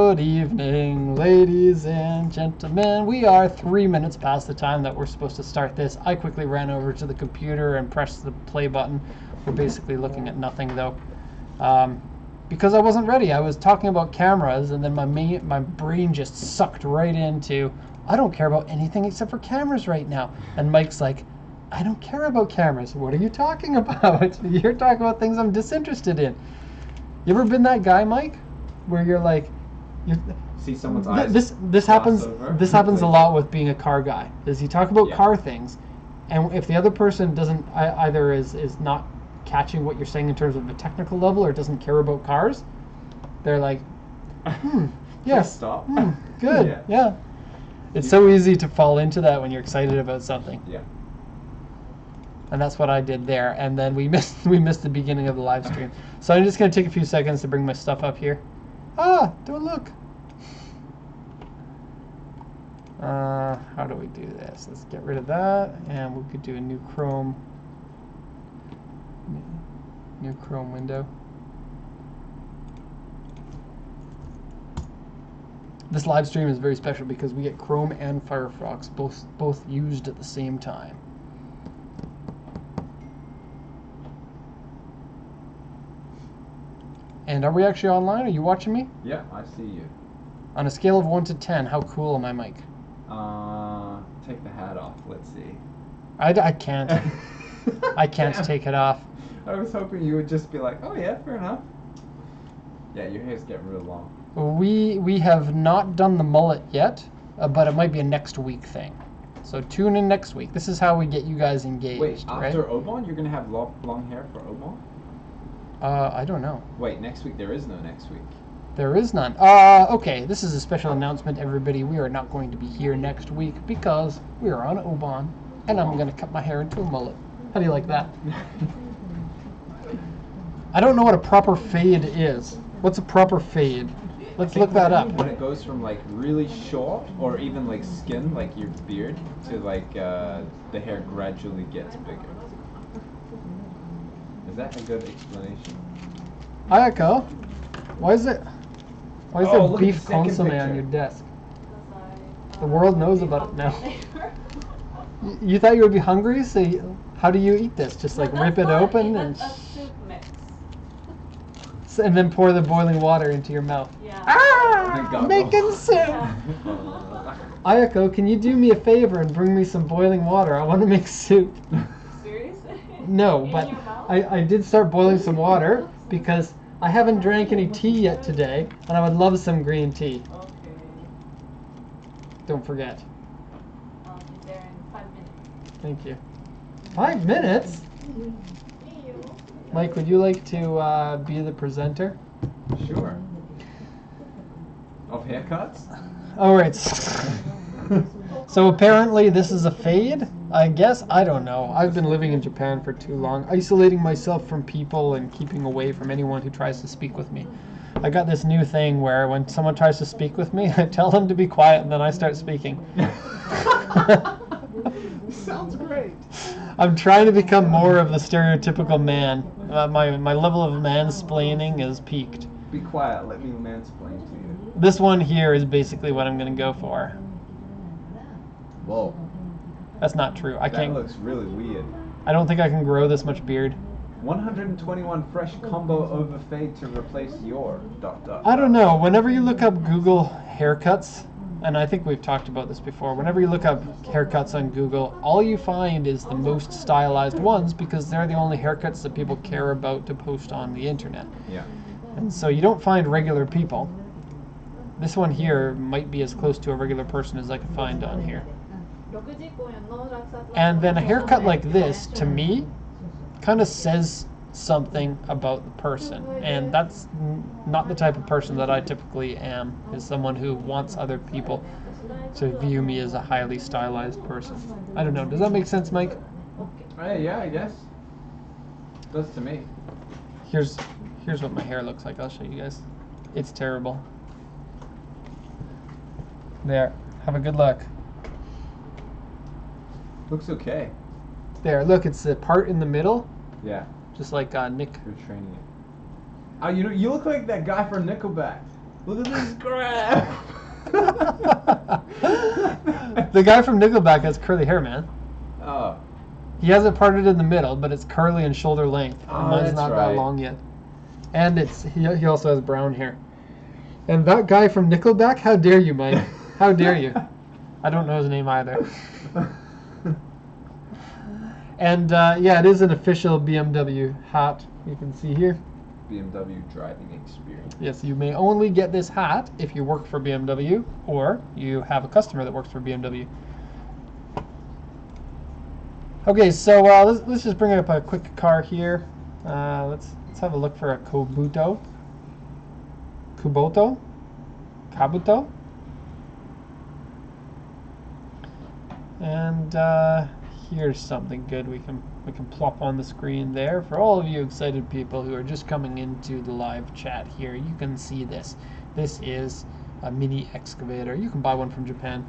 Good evening, ladies and gentlemen. We are 3 minutes past the time that we're supposed to start this. I quickly ran over to the computer and pressed the play button. We're basically looking at nothing though. Because I wasn't ready. I was talking about cameras and then my brain just sucked right into, I don't care about anything except for cameras right now. And Mike's like, I don't care about cameras. What are you talking about? You're talking about things I'm disinterested in. You ever been that guy, Mike? Where you're like, see someone's eyes. This happens. This happens a lot with being a car guy. Is you talk about car things, and if the other person doesn't either is not catching what you're saying in terms of a technical level or doesn't care about cars, they're like, yes, stop. Good, yeah. It's so easy to fall into that when you're excited about something. Yeah. And that's what I did there, and then we missed the beginning of the live stream. So I'm just gonna take a few seconds to bring my stuff up here. Don't look. How do we do this? Let's get rid of that, and we could do a new Chrome window. This live stream is very special because we get Chrome and Firefox both used at the same time. And are we actually online? Are you watching me? Yeah, I see you. On a scale of 1 to 10, how cool am I, Mike? Take the hat off. Let's see. I can't. I can't take it off. I was hoping you would just be like, oh yeah, fair enough. Yeah, your hair's getting real long. We have not done the mullet yet, but it might be a next week thing. So tune in next week. This is how we get you guys engaged. Wait, after right? Obon, you're gonna have long hair for Obon? I don't know. Wait, next week there is no next week. There is none. Okay, this is a special announcement, everybody. We are not going to be here next week because we are on Obon, and I'm going to cut my hair into a mullet. How do you like that? I don't know what a proper fade is. What's a proper fade? Let's look that up. When it goes from like really short, or even like skin, like your beard, to like the hair gradually gets bigger. Is that a good explanation? Ayako, why is there look at beef the second consomme on picture. your desk? The world knows about it now. You thought you would be hungry, so how do you eat this? Just like rip it open and soup mix. and then pour the boiling water into your mouth. Yeah. Ah, making soup. Ayako, can you do me a favor and bring me some boiling water? I want to make soup. Seriously? No, In but your mouth? I did start boiling some water because I haven't drank any tea yet today, and I would love some green tea. Okay. Don't forget. I'll be there in 5 minutes. Thank you. 5 minutes? Mike, would you like to be the presenter? Sure. Of haircuts? All right. So apparently this is a fade, I guess. I don't know. I've been living in Japan for too long, isolating myself from people and keeping away from anyone who tries to speak with me. I got this new thing where when someone tries to speak with me, I tell them to be quiet and then I start speaking. Sounds great. I'm trying to become more of the stereotypical man. My level of mansplaining is peaked. Be quiet, let me mansplain to you. This one here is basically what I'm going to go for. Whoa. That's not true. I That can't. looks really weird. I don't think I can grow this much beard. 121 fresh combo over fade to replace your ... I don't know. Whenever you look up Google haircuts, and I think we've talked about this before, whenever you look up haircuts on Google, all you find is the most stylized ones because they're the only haircuts that people care about to post on the internet. Yeah. And so you don't find regular people. This one here might be as close to a regular person as I can find on here. And then a haircut like this, to me, kind of says something about the person. And that's not the type of person that I typically am, is someone who wants other people to view me as a highly stylized person. I don't know. Does that make sense, Mike? Yeah, I guess. Does to me. Here's what my hair looks like. I'll show you guys. It's terrible. There. Have a good look. Looks okay. There. Look, it's the part in the middle, Yeah. just like Nick. You're training it. Oh, you look like that guy from Nickelback. Look at this graph. The guy from Nickelback has curly hair, man. Oh. He has it parted in the middle, but it's curly and shoulder length. Oh, Mine's that's not right. that long yet. And he also has brown hair. And that guy from Nickelback, how dare you, Mike? How dare you? I don't know his name either. And yeah, it is an official BMW hat. You can see here. BMW driving experience. Yes, you may only get this hat if you work for BMW or you have a customer that works for BMW. Okay, so let's just bring up a quick car here. Let's have a look for a Kabuto. And here's something good we can plop on the screen there. For all of you excited people who are just coming into the live chat here, you can see this. This is a mini excavator. You can buy one from Japan.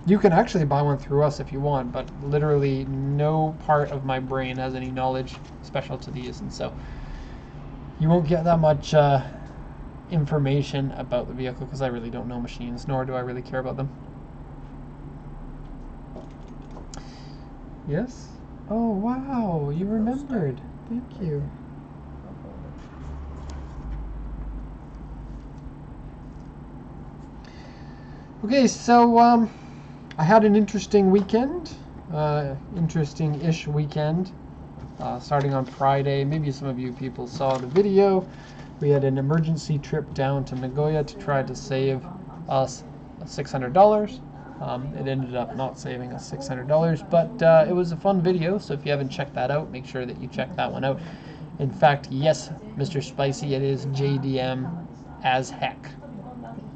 You can actually buy one through us if you want, but literally no part of my brain has any knowledge special to these, and so you won't get that much information about the vehicle because I really don't know machines, nor do I really care about them. Yes? Oh, wow, you remembered. Thank you. Okay, so I had an interesting weekend, interesting-ish weekend, starting on Friday. Maybe some of you people saw the video. We had an emergency trip down to Nagoya to try to save us $600. It ended up not saving us $600, but it was a fun video, so if you haven't checked that out, make sure that you check that one out. In fact, yes, Mr. Spicy, it is JDM as heck.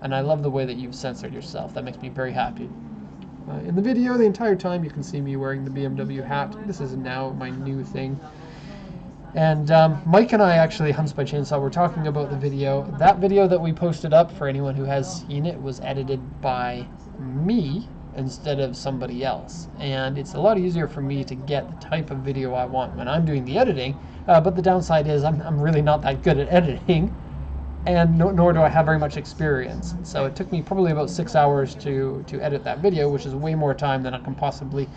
And I love the way that you've censored yourself. That makes me very happy. In the video, the entire time, you can see me wearing the BMW hat. This is now my new thing. And Mike and I actually, Hunts by Chainsaw, were talking about the video. That video that we posted up, for anyone who has seen it, was edited by me instead of somebody else. And it's a lot easier for me to get the type of video I want when I'm doing the editing. But the downside is I'm really not that good at editing. And nor do I have very much experience. So it took me probably about 6 hours to edit that video, which is way more time than I can possibly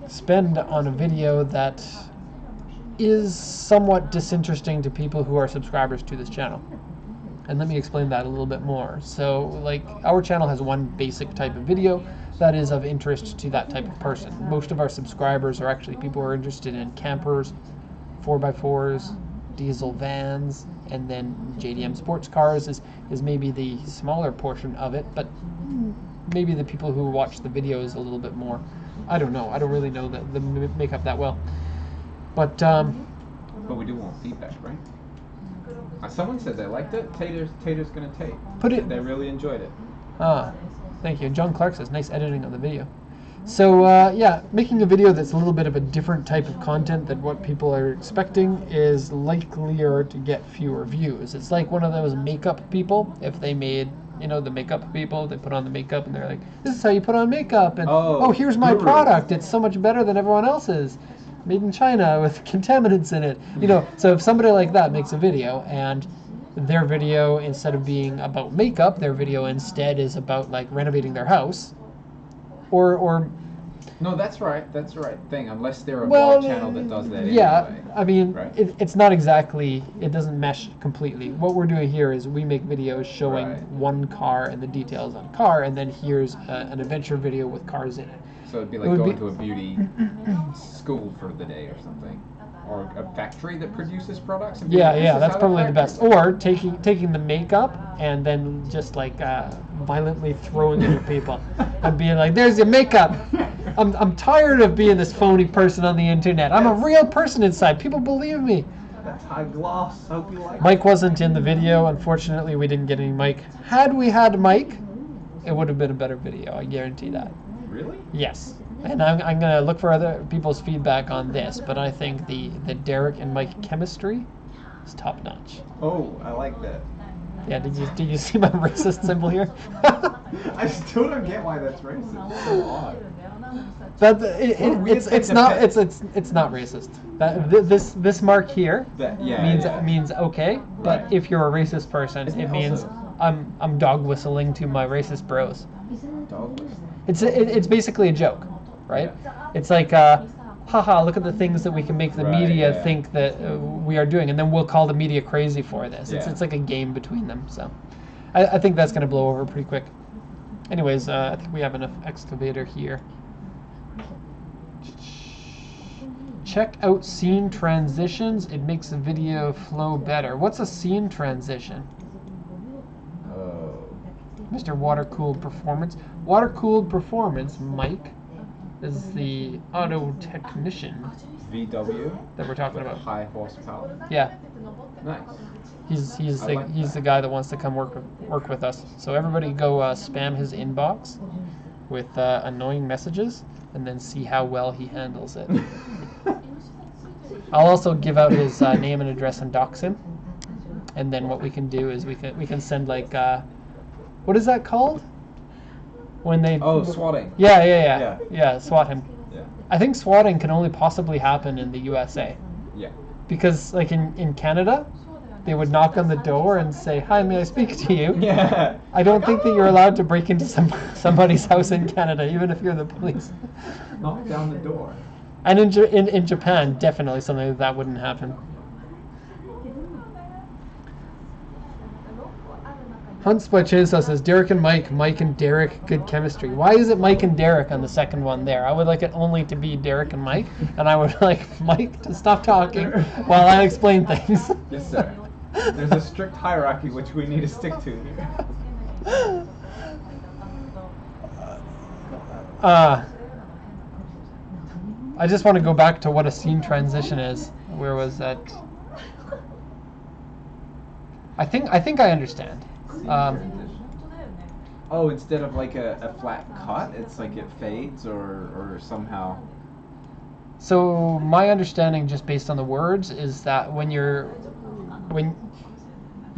spend on a video that is somewhat disinteresting to people who are subscribers to this channel. And let me explain that a little bit more. So, like, our channel has one basic type of video that is of interest to that type of person. Most of our subscribers are actually people who are interested in campers, 4x4s, diesel vans, and then JDM sports cars is maybe the smaller portion of it, but maybe the people who watch the videos a little bit more. I don't know. I don't really know the makeup that well. But we do want feedback, right? Someone said they liked it. Tater's gonna tape. They really enjoyed it. Ah, thank you. John Clark says, nice editing on the video. So yeah, making a video that's a little bit of a different type of content than what people are expecting is likelier to get fewer views. It's like one of those makeup people. If they made, you know, the makeup people, they put on the makeup and they're like, this is how you put on makeup, and oh here's my product. It's so much better than everyone else's. Made in China with contaminants in it. You know, so if somebody like that makes a video and their video, instead of being about makeup, their video instead is about like renovating their house, or no, that's right thing, unless they're a vlog channel that does that yeah, anyway. I mean, right? It's not exactly, it doesn't mesh completely. What we're doing here is we make videos showing one car and the details on a car, and then here's an adventure video with cars in it. So it'd be like going to a beauty school for the day or something, or a factory that produces products. And yeah, that's probably the best. Or taking the makeup and then just like violently throwing it at people and being like, "There's your makeup. I'm tired of being this phony person on the internet. I'm a real person inside. People believe me." That's high gloss. Hope you like. Mike wasn't in the video. Unfortunately, we didn't get any Mike. Had we had Mike, it would have been a better video. I guarantee that. Really? Yes. And I'm going to look for other people's feedback on this, but I think the Derek and Mike chemistry is top notch. Oh, I like that. Yeah, did you see my racist symbol here? I still don't get why that's racist. It's so odd. It's not racist. This mark here means okay, but if you're a racist person, it means I'm dog whistling to my racist bros. Dog whistle. It's basically a joke, right? It's like, haha, look at the things that we can make the Right, media yeah. think that we are doing, and then we'll call the media crazy for this. Yeah. It's like a game between them. So I think that's going to blow over pretty quick. Anyways, I think we have enough excavator here. Check out scene transitions. It makes the video flow better. What's a scene transition? Oh. Mr. Water-Cooled Performance. Water-Cooled Performance, Mike, is the auto technician VW. that we're talking about. High horsepower. Yeah, Nice. he's I like he's the that. guy that wants to come work with us. So everybody go spam his inbox with annoying messages, and then see how well he handles it. I'll also give out his name and address and dox him. And then what we can do is we can send like what is that called? When they Oh, swatting. Yeah, swat him. Yeah. I think swatting can only possibly happen in the USA Yeah. because like in Canada, they would knock on the door and say, "Hi, may I speak to you?" Yeah. I don't think that you're allowed to break into somebody's house in Canada, even if you're the police. Knock down the door. And in Japan, definitely something like that wouldn't happen. Hunts by Chainsaw says, Derek and Mike and Derek, good chemistry. Why is it Mike and Derek on the second one there? I would like it only to be Derek and Mike, and I would like Mike to stop talking while I explain things. Yes, sir. There's a strict hierarchy which we need to stick to here. I just want to go back to what a scene transition is. Where was that? I think I understand. Oh, instead of like a flat cut, it's like it fades or somehow. So my understanding, just based on the words, is that when you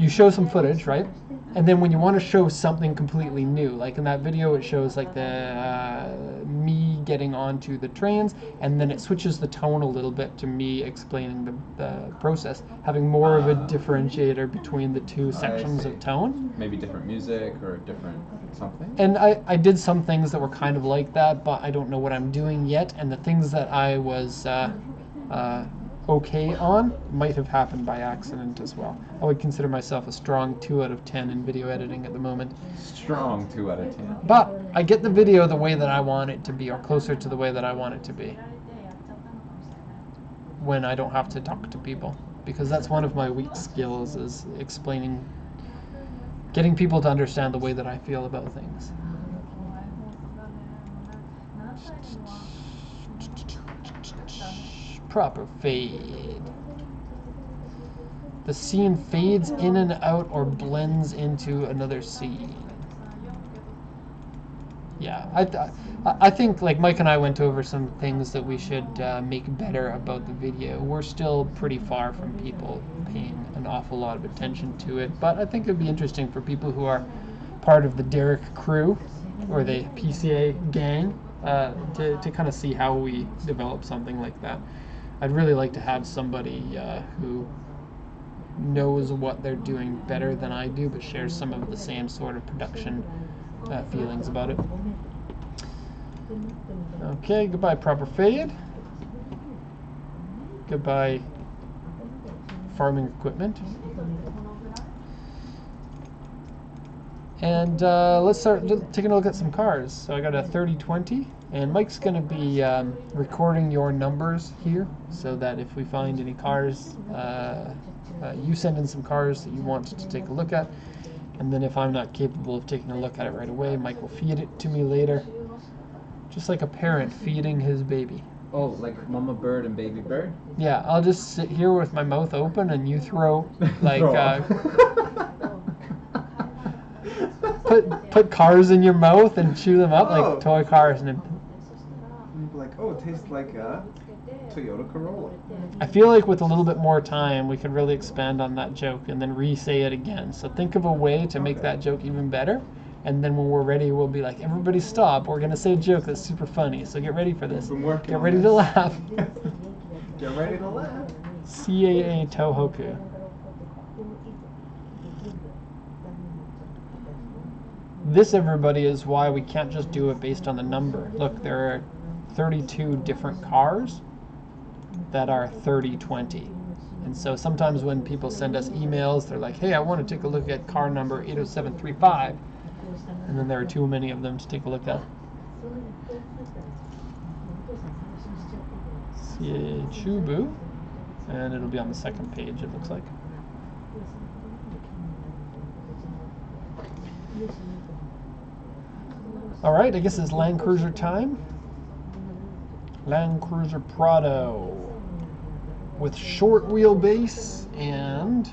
show some footage, right? And then when you want to show something completely new, like in that video, it shows like the me getting onto the trains, and then it switches the tone a little bit to me explaining the process, having more of a differentiator between the two sections see. of tone. Maybe different music or different something. And I did some things that were kind of like that, but I don't know what I'm doing yet. And the things that I was okay on might have happened by accident as well. I would consider myself a strong 2 out of 10 in video editing at the moment. Strong 2 out of 10. But I get the video the way that I want it to be, or closer to the way that I want it to be, when I don't have to talk to people. Because that's one of my weak skills, is explaining, getting people to understand the way that I feel about things. Proper fade. The scene fades in and out or blends into another scene. Yeah, I think like Mike and I went over some things that we should make better about the video. We're still pretty far from people paying an awful lot of attention to it, but I think it'd be interesting for people who are part of the Derek crew or the PCA gang to kind of see how we develop something like that. I'd really like to have somebody who knows what they're doing better than I do, but shares some of the same sort of production feelings about it. Okay, goodbye proper fade. Goodbye farming equipment. And let's start taking a look at some cars. So I got a 3020, and Mike's going to be recording your numbers here, so that if we find any cars, you send in some cars that you want to take a look at, and then if I'm not capable of taking a look at it right away, Mike will feed it to me later, just like a parent feeding his baby. Oh, like mama bird and baby bird? Yeah, I'll just sit here with my mouth open and you throw like put cars in your mouth and chew them up like toy cars, and You'd be like, oh, it tastes like a Toyota Corolla. I feel like with a little bit more time we could really expand on that joke and then re-say it again. So think of a way to make that joke even better, and then when we're ready we'll be like, everybody stop, we're gonna say a joke that's super funny, so get ready for this. Been working Get on ready this. to laugh. Get ready to laugh. CAA Tohoku. This, everybody, is why we can't just do it based on the number. Look, there are 32 different cars that are 3020. And so sometimes when people send us emails, they're like, hey, I want to take a look at car number 80735. And then there are too many of them to take a look at. Chubu. And it'll be on the second page, it looks like. Alright, I guess it's Land Cruiser time. Land Cruiser Prado. With short wheelbase and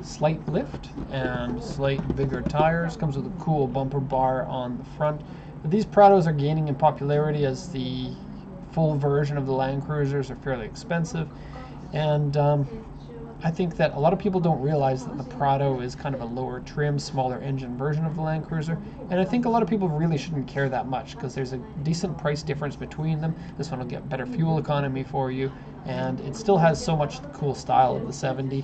slight lift and slight bigger tires. Comes with a cool bumper bar on the front. But these Prados are gaining in popularity as the full version of the Land Cruisers are fairly expensive. And I think that a lot of people don't realize that the Prado is kind of a lower trim, smaller engine version of the Land Cruiser. And I think a lot of people really shouldn't care that much because there's a decent price difference between them. This one will get better fuel economy for you, and it still has so much the cool style of the 70.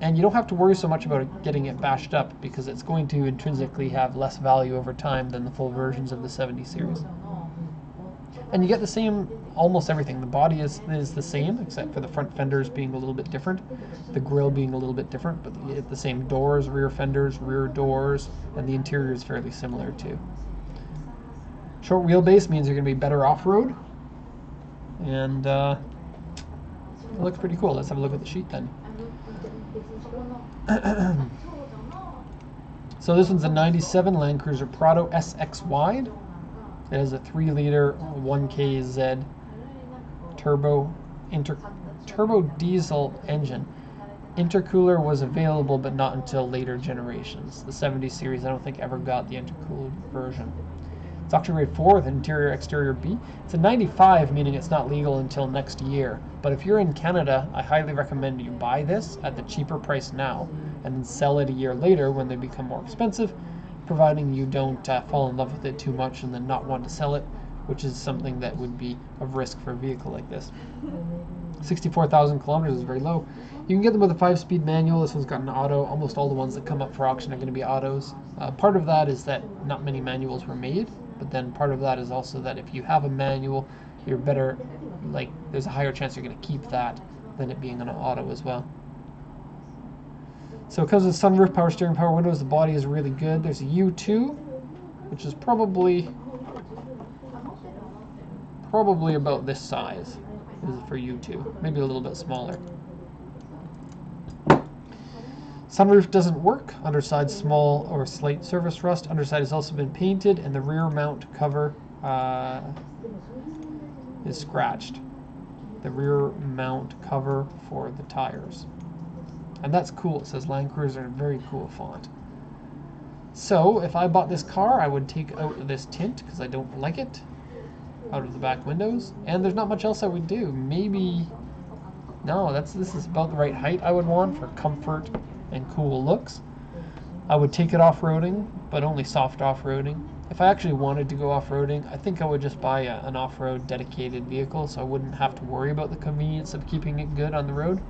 And you don't have to worry so much about getting it bashed up because it's going to intrinsically have less value over time than the full versions of the 70 series. And you get the same, almost everything. The body is the same, except for the front fenders being a little bit different, the grille being a little bit different, but you get the same doors, rear fenders, rear doors, and the interior is fairly similar too. Short wheelbase means you're going to be better off-road, and it looks pretty cool. Let's have a look at the sheet then. So this one's a 97 Land Cruiser Prado SX Wide. It has a 3-liter 1KZ turbo diesel engine. Intercooler was available, but not until later generations. The 70 series, I don't think, ever got the intercooled version. It's auction grade 4 with interior exterior B. It's a 95, meaning it's not legal until next year. But if you're in Canada, I highly recommend you buy this at the cheaper price now and then sell it a year later when they become more expensive, providing you don't fall in love with it too much and then not want to sell it, which is something that would be of risk for a vehicle like this. 64,000 kilometers is very low. You can get them with a 5-speed manual. This one's got an auto. Almost all the ones that come up for auction are going to be autos. Part of that is that not many manuals were made, but then part of that is also that if you have a manual, you're better, like, there's a higher chance you're going to keep that than it being an auto as well. So it comes with sunroof, power steering, power windows. The body is really good. There's a U2, which is probably about this size. This is for U2, maybe a little bit smaller. Sunroof doesn't work. Underside small or slight surface rust. Underside has also been painted, and the rear mount cover is scratched. The rear mount cover for the tires. And that's cool. It says Land Cruiser in a very cool font. So if I bought this car, I would take out this tint because I don't like it out of the back windows. And there's not much else I would do. Maybe, no, this is about the right height I would want for comfort and cool looks. I would take it off-roading, but only soft off-roading. If I actually wanted to go off-roading, I think I would just buy an off-road dedicated vehicle so I wouldn't have to worry about the convenience of keeping it good on the road.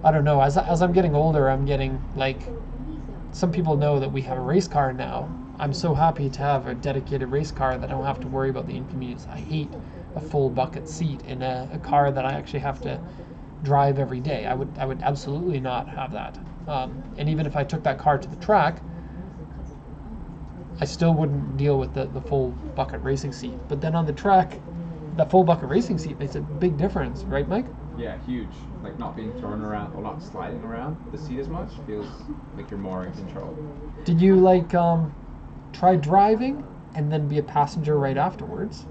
I don't know, as I'm getting older, I'm getting, like, some people know that we have a race car now. I'm so happy to have a dedicated race car that I don't have to worry about the inconvenience. I hate a full bucket seat in a car that I actually have to drive every day. I would absolutely not have that. And even if I took that car to the track, I still wouldn't deal with the full bucket racing seat. But then on the track, the full bucket racing seat makes a big difference, right, Mike? Yeah, huge. Like not being thrown around or not sliding around the seat as much feels like you're more in control. Did you like try driving and then be a passenger right afterwards?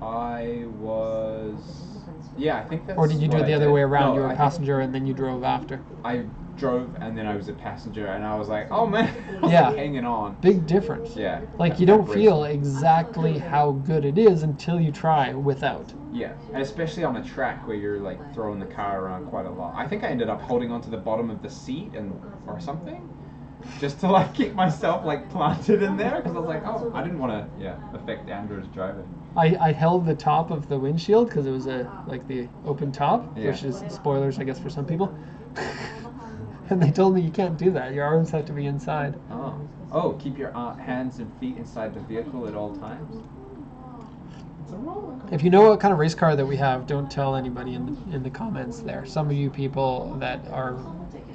I was, yeah, I think that's. Or did you do it the other way around? No, you were a passenger and then you drove after? I drove and then I was a passenger and I was like, oh man, I was Yeah. like hanging on. Big difference. Yeah. Like you don't feel exactly how good it is until you try without. Yeah, and especially on a track where you're like throwing the car around quite a lot. I think I ended up holding onto the bottom of the seat or something, just to like keep myself like planted in there because I was like, oh, I didn't want to affect Andrew's driving. I held the top of the windshield because it was like the open top, Yeah. which is spoilers, I guess, for some people. And they told me you can't do that. Your arms have to be inside. Oh, keep your hands and feet inside the vehicle at all times. It's a roller coaster. If you know what kind of race car that we have, don't tell anybody in the comments there. Some of you people that are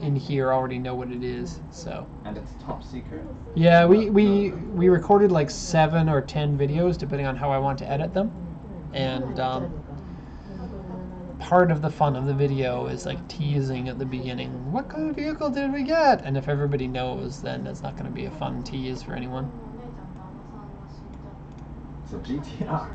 in here already know what it is. So. And it's top secret. Yeah, we recorded like 7 or 10 videos depending on how I want to edit them, and part of the fun of the video is like teasing at the beginning. What kind of vehicle did we get? And if everybody knows, then it's not going to be a fun tease for anyone. It's a GTR.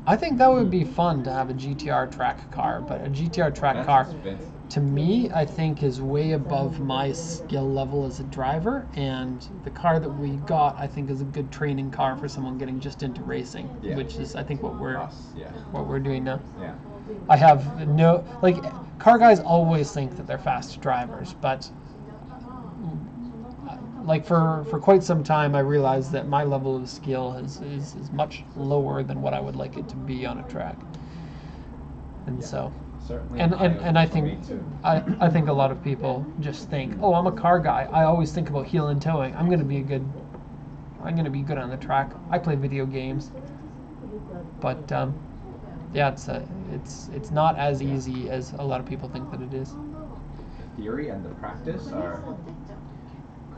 I think that would be fun to have a GTR track car, but a GTR track That's car, expensive. to me, I think is way above my skill level as a driver, and the car that we got, I think, is a good training car for someone getting just into racing, Yeah. which is, I think, what we're Yeah. doing now. Yeah. I have no, like, car guys always think that they're fast drivers, but like for quite some time I realized that my level of skill is much lower than what I would like it to be on a track. And Yeah. so, Certainly. and I for me think too. I think a lot of people just think, oh, I'm a car guy. I always think about heel and towing. I'm gonna be good on the track. I play video games, but yeah, it's not as easy as a lot of people think that it is. The theory and the practice are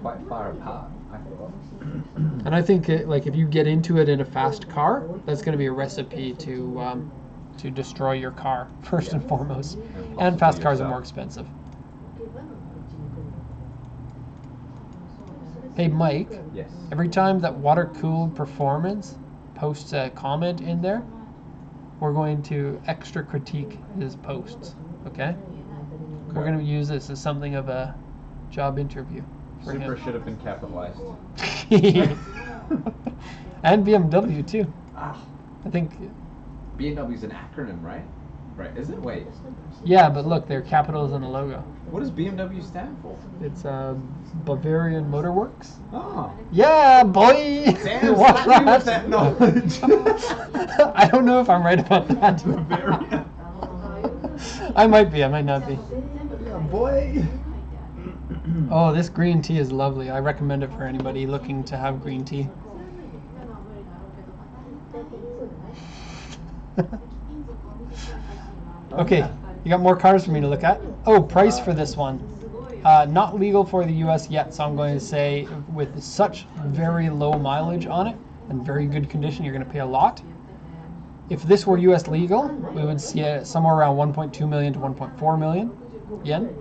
quite far apart, I thought. And I think like if you get into it in a fast car, that's going to be a recipe to destroy your car first and foremost. And fast cars are more expensive. Hey Mike, Yes. every time that Water Cooled Performance posts a comment in there, we're going to extra critique his posts. Okay? We're going to use this as something of a job interview for Super him. should have been capitalized. And BMW too. Ah, I think. BMW's an acronym, right? Right, is it? Wait. Yeah, but look, their capitals in the logo. What does BMW stand for? It's Bavarian Motor Works. Oh. Yeah, boy! Damn, Watch slap me with that knowledge. I don't know if I'm right about that. Bavaria. I might be, I might not be. Yeah, boy. Oh, this green tea is lovely. I recommend it for anybody looking to have green tea. Okay, you got more cars for me to look at? Oh, price for this one. Not legal for the US yet, so I'm going to say with such very low mileage on it and very good condition, you're going to pay a lot. If this were US legal, we would see it somewhere around 1.2 million to 1.4 million yen.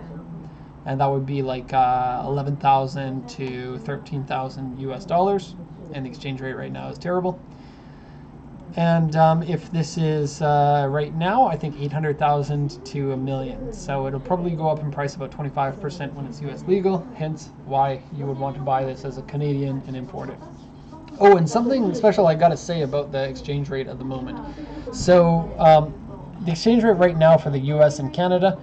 And that would be like 11,000 to 13,000 US dollars. And the exchange rate right now is terrible. And if this is right now, I think 800,000 to $1 million. So it'll probably go up in price about 25% when it's US legal, hence why you would want to buy this as a Canadian and import it. Oh, and something special I gotta say about the exchange rate at the moment. So the exchange rate right now for the US and Canada,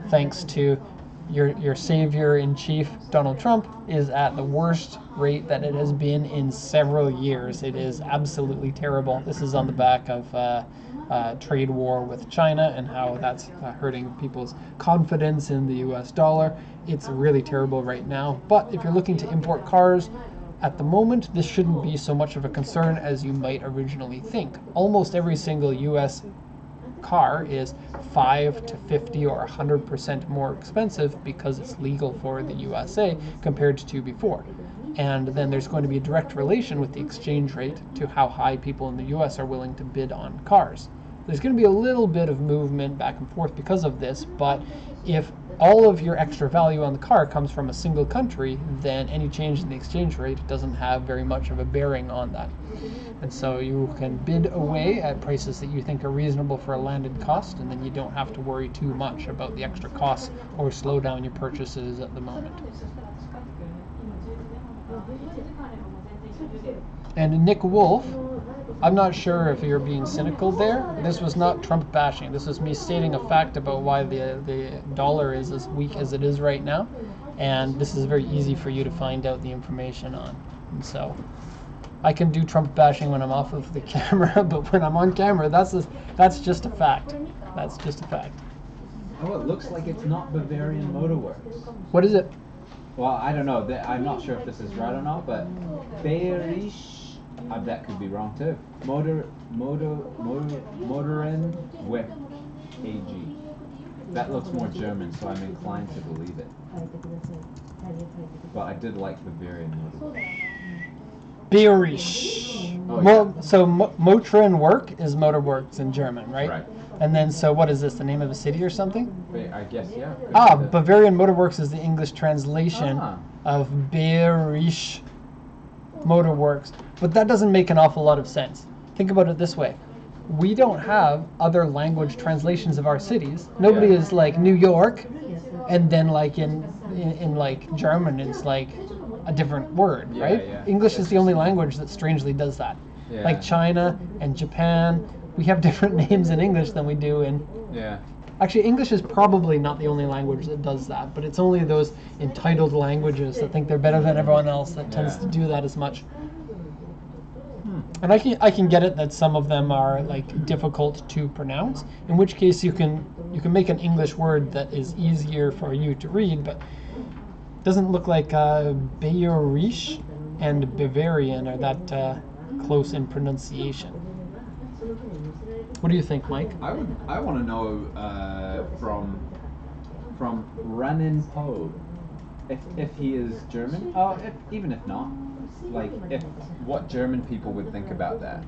thanks to your savior-in-chief, Donald Trump, is at the worst rate that it has been in several years. It is absolutely terrible. This is on the back of trade war with China and how that's hurting people's confidence in the US dollar. It's really terrible right now. But if you're looking to import cars, at the moment, this shouldn't be so much of a concern as you might originally think. Almost every single US car is 5 to 50 or 100% more expensive because it's legal for the USA compared to before. And then there's going to be a direct relation with the exchange rate to how high people in the US are willing to bid on cars. There's going to be a little bit of movement back and forth because of this, but if all of your extra value on the car comes from a single country, then any change in the exchange rate doesn't have very much of a bearing on that. And so you can bid away at prices that you think are reasonable for a landed cost, and then you don't have to worry too much about the extra costs or slow down your purchases at the moment. And Nick Wolf, I'm not sure if you're being cynical there. This was not Trump bashing. This was me stating a fact about why the dollar is as weak as it is right now. And this is very easy for you to find out the information on. And so I can do Trump bashing when I'm off of the camera, but when I'm on camera, that's just a fact. That's just a fact. Oh, it looks like it's not Bavarian Motorworks. What is it? Well, I don't know. I'm not sure if this is right or not, but Bayerisch, that could be wrong too. Motoren Weg AG. That looks more German, so I'm inclined to believe it. But I did like Bavarian Motorworks. Bayerisch. Oh, Well, yeah. so Motoren Work is Motorworks in German, right? Right. And then, so what is this? The name of a city or something? I guess, yeah. could Ah, be the- Bavarian Motorworks is the English translation Ah. of Bayerisch Motorworks. But that doesn't make an awful lot of sense. Think about it this way. We don't have other language translations of our cities. Nobody Yeah. is like New York, and then like in like German, it's like a different word, Yeah, right? yeah. English is the only language that strangely does that. Yeah. Like China and Japan, we have different names in English than we do in. Yeah. Actually, English is probably not the only language that does that, but it's only those entitled languages that think they're better than everyone else that tends Yeah. to do that as much. And I can get it that some of them are like difficult to pronounce. In which case you can make an English word that is easier for you to read, but doesn't look like Bayerisch and Bavarian are that close in pronunciation. What do you think, Mike? I want to know from Ranin Po if he is German. Oh, even if not, like what German people would think about that.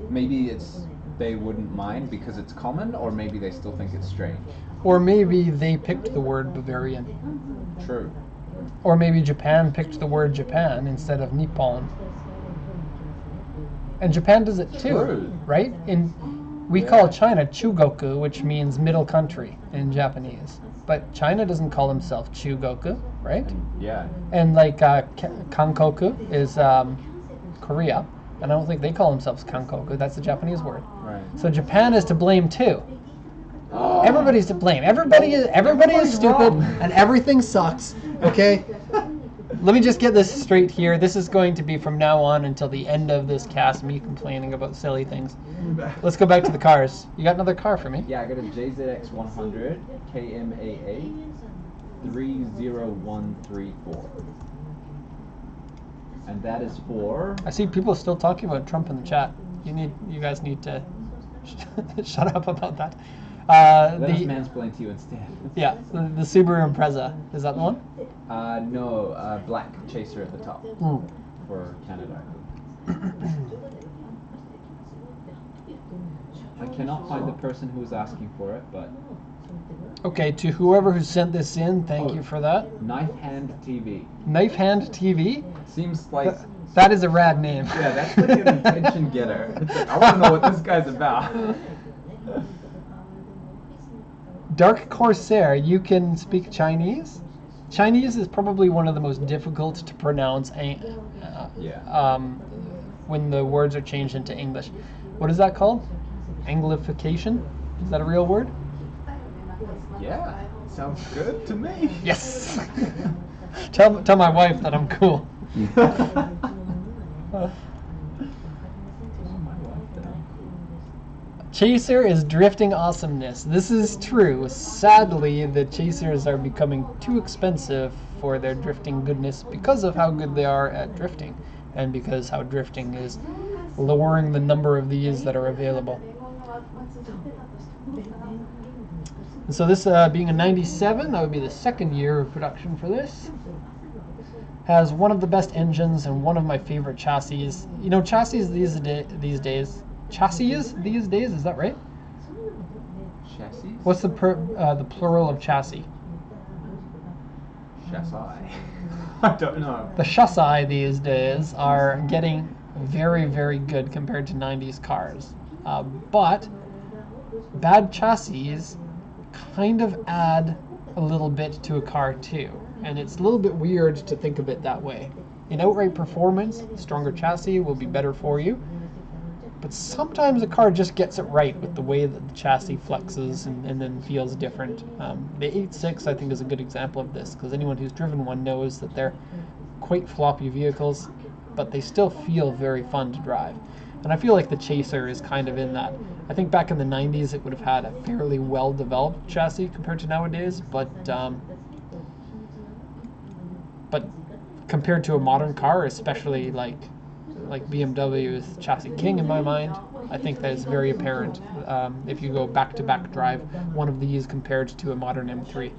Maybe they wouldn't mind because it's common, or maybe they still think it's strange. Or maybe they picked the word Bavarian. True. Or maybe Japan picked the word Japan instead of Nippon. And Japan does it too, True. right? We call China Chugoku, which means middle country in Japanese. But China doesn't call themselves Chugoku, right? Yeah. And like Kankoku is Korea, and I don't think they call themselves Kankoku. That's a Japanese word. Right. So Japan is to blame too. Oh. Everybody's to blame. Everybody is Everybody's stupid, wrong. and everything sucks. Okay. Let me just get this straight here. This is going to be from now on until the end of this cast, me complaining about silly things. Let's go back to the cars. You got another car for me? Yeah, I got a JZX 100 KMAA 30134. And that is for I see people still talking about Trump in the chat. You guys need to shut up about that. let us mansplain to you instead. Yeah, the Subaru Impreza. Is that the one? No, black chaser at the top for Canada. I cannot find the person who was asking for it, but Okay, to whoever who sent this in, thank you for that. Knife Hand TV. Knife Hand TV? Seems like That is a rad name. yeah, that's like an attention getter. It's like, I want to know what this guy's about. Dark Corsair, you can speak Chinese? Chinese is probably one of the most difficult to pronounce when the words are changed into English. What is that called? Anglification? Is that a real word? Yeah, sounds good to me. Yes! tell my wife that I'm cool. Chaser is drifting awesomeness. This is true. Sadly, the Chasers are becoming too expensive for their drifting goodness because of how good they are at drifting, and because how drifting is lowering the number of these that are available. And so this being a 97, that would be the second year of production for this. Has one of the best engines and one of my favorite chassis. You know, chassis these days. Chassis these days, is that right? Chassis? What's the plural of chassis? Chassis. I don't know. The chassis these days are getting very, very good compared to 90s cars. But bad chassis kind of add a little bit to a car too. And it's a little bit weird to think of it that way. In outright performance, stronger chassis will be better for you. But sometimes a car just gets it right with the way that the chassis flexes and then feels different. The 8.6 I think is a good example of this, because anyone who's driven one knows that they're quite floppy vehicles, but they still feel very fun to drive. And I feel like the Chaser is kind of in that. I think back in the 90s it would have had a fairly well-developed chassis compared to nowadays, but compared to a modern car, especially like BMW's Chassis King in my mind, I think that is very apparent if you go back-to-back drive one of these compared to a modern M3.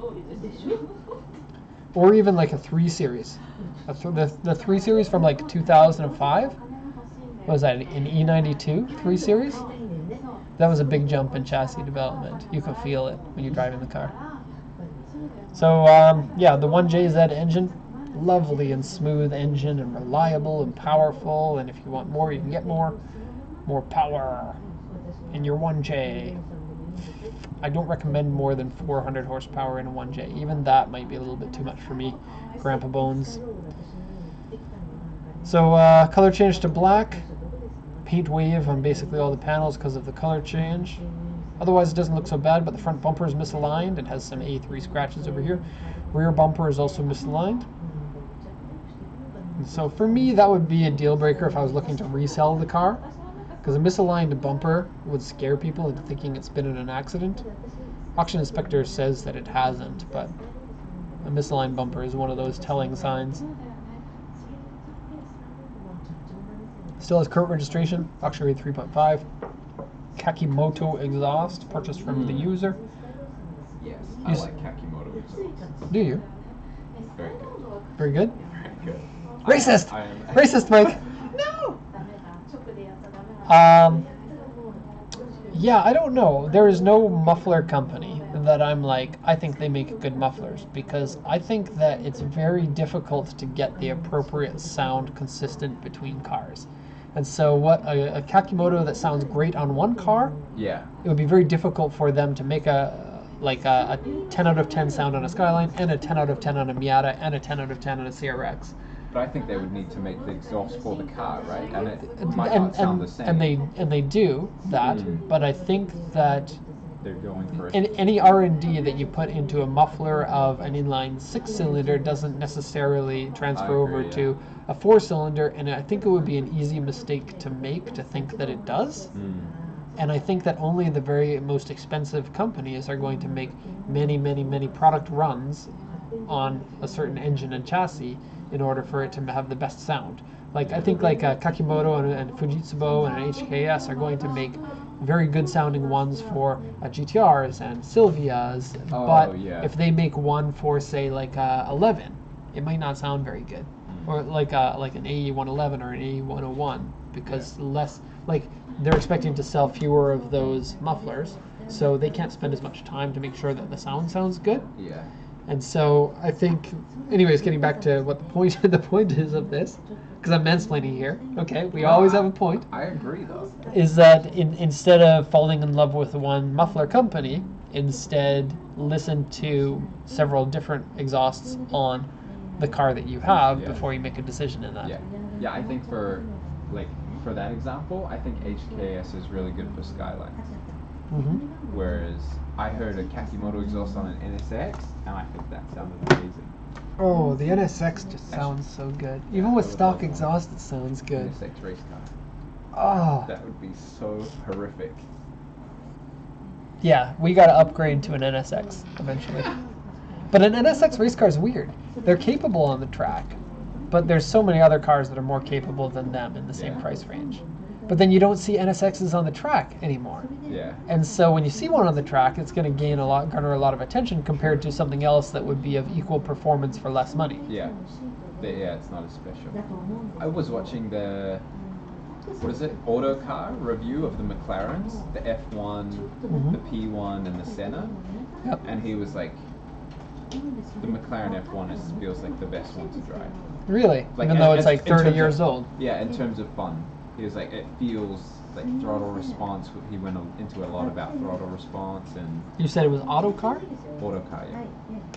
Or even like a 3 Series. The 3 Series from like 2005? What was that, an E92 3 Series? That was a big jump in chassis development. You can feel it when you're driving the car. So yeah, the 1JZ engine, lovely and smooth engine and reliable and powerful, and if you want more you can get more power in your 1J. I don't recommend more than 400 horsepower in a 1J. Even that might be a little bit too much for me, Grandpa Bones. So color change to black, paint wave on basically all the panels because of the color change. Otherwise it doesn't look so bad, but the front bumper is misaligned and has some A3 scratches over here. Rear bumper is also misaligned. And so for me that would be a deal breaker if I was looking to resell the car, because a misaligned bumper would scare people into thinking it's been in an accident. Auction inspector says that it hasn't, but a misaligned bumper is one of those telling signs. Still has current registration, auction rate 3.5. Kakimoto exhaust, purchased from the user. Yes, I like Kakimoto exhaust. Do you? Very good. Very good. Very good. Racist! I am. Racist, Mike! No! Yeah, I don't know. There is no muffler company that I'm like, I think they make good mufflers, because I think that it's very difficult to get the appropriate sound consistent between cars. And so what a Kakimoto that sounds great on one car, Yeah. it would be very difficult for them to make a 10 out of 10 sound on a Skyline, and a 10 out of 10 on a Miata, and a 10 out of 10 on a CRX. But I think they would need to make the exhaust for the car, right? And it might not sound the same. And they do that, but I think that They're going for any R&D that you put into a muffler of an inline 6-cylinder doesn't necessarily transfer over to a 4-cylinder, and I think it would be an easy mistake to make to think that it does. And I think that only the very most expensive companies are going to make many, many, many product runs on a certain engine and chassis in order for it to have the best sound. Like I think like Kakimoto and Fujitsu and an HKS are going to make very good sounding ones for GTRs and Silvias, but if they make one for say like 11, it might not sound very good, or like an AE 111 or an AE 101, because less like they're expecting to sell fewer of those mufflers, so they can't spend as much time to make sure that the sound sounds good. Yeah. And so I think, anyways, getting back to what the point is of this, because I'm mansplaining here. Okay, we always have a point. I agree, though. Is that instead of falling in love with one muffler company, instead listen to several different exhausts on the car that you have before you make a decision in that. Yeah. Yeah, I think for that example, I think HKS is really good for Skylines. Whereas I heard a Kakimoto exhaust on an NSX, and I think that sounded amazing. Oh, the NSX just sounds so good. Even with stock exhaust, it sounds good. NSX race car. Oh. That would be so horrific. Yeah, we gotta upgrade to an NSX eventually. But an NSX race car is weird. They're capable on the track, but there's so many other cars that are more capable than them in the same price range. But then you don't see NSXs on the track anymore. Yeah. And so when you see one on the track, it's going to garner a lot of attention compared to something else that would be of equal performance for less money. Yeah. Yeah, it's not as special. I was watching the, Autocar review of the McLarens, the F1, the P1, and the Senna. Yep. And he was like, the McLaren F1 feels like the best one to drive. Really? Like, even though it's like 30 years old. Yeah, in terms of fun. He was like, it feels like throttle response. He went into a lot about throttle response and... You said it was Autocar? Autocar, yeah.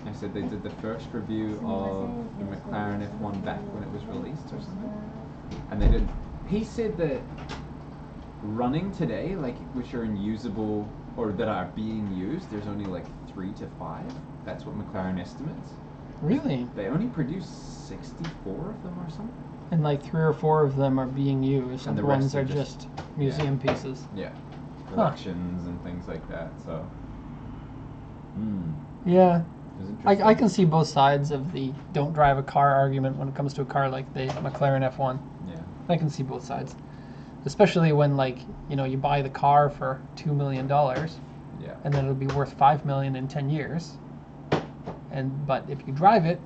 I said they did the first review of the McLaren F1 back when it was released or something. And they did... He said that running today, like, which are unusable, or that are being used, there's only like 3 to 5. That's what McLaren estimates. Really? They only produce 64 of them or something. And like 3 or 4 of them are being used, And and the the rest ones are are just- just museum pieces. Yeah. Collections and things like that. So. Yeah, It was interesting. I can see both sides of the don't drive a car argument when it comes to a car like the McLaren F1. Yeah. I can see both sides, especially when you buy the car for $2 million Yeah. and then it'll be worth $5 million in 10 years. But if you drive it,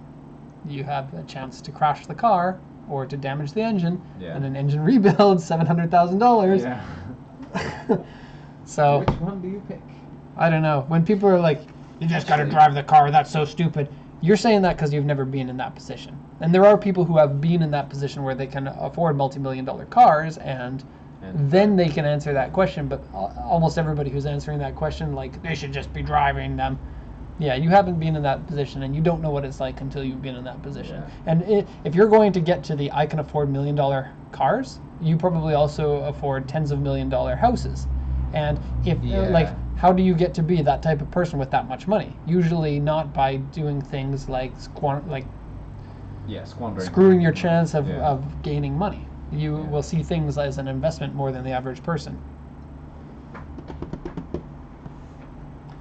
you have a chance to crash the car or to damage the engine, Yeah. and an engine rebuild $700,000. Yeah. So Which one do you pick? I don't know. When people are like, "You just got to Actually- drive the car," that's so stupid. You're saying that because you've never been in that position. And there are people who have been in that position where they can afford multi-million-dollar cars, and then they can answer that question. But almost everybody who's answering that question, like, they should just be driving them. Yeah, you haven't been in that position, and you don't know what it's like until you've been in that position. Yeah. And if you're going to get to the I can afford $1 million cars, you probably also afford tens of $1 million houses. And if Yeah. how do you get to be that type of person with that much money? Usually not by doing things like Yeah, squandering. screwing your chance of, Yeah. of gaining money. You Yeah. will see things as an investment more than the average person.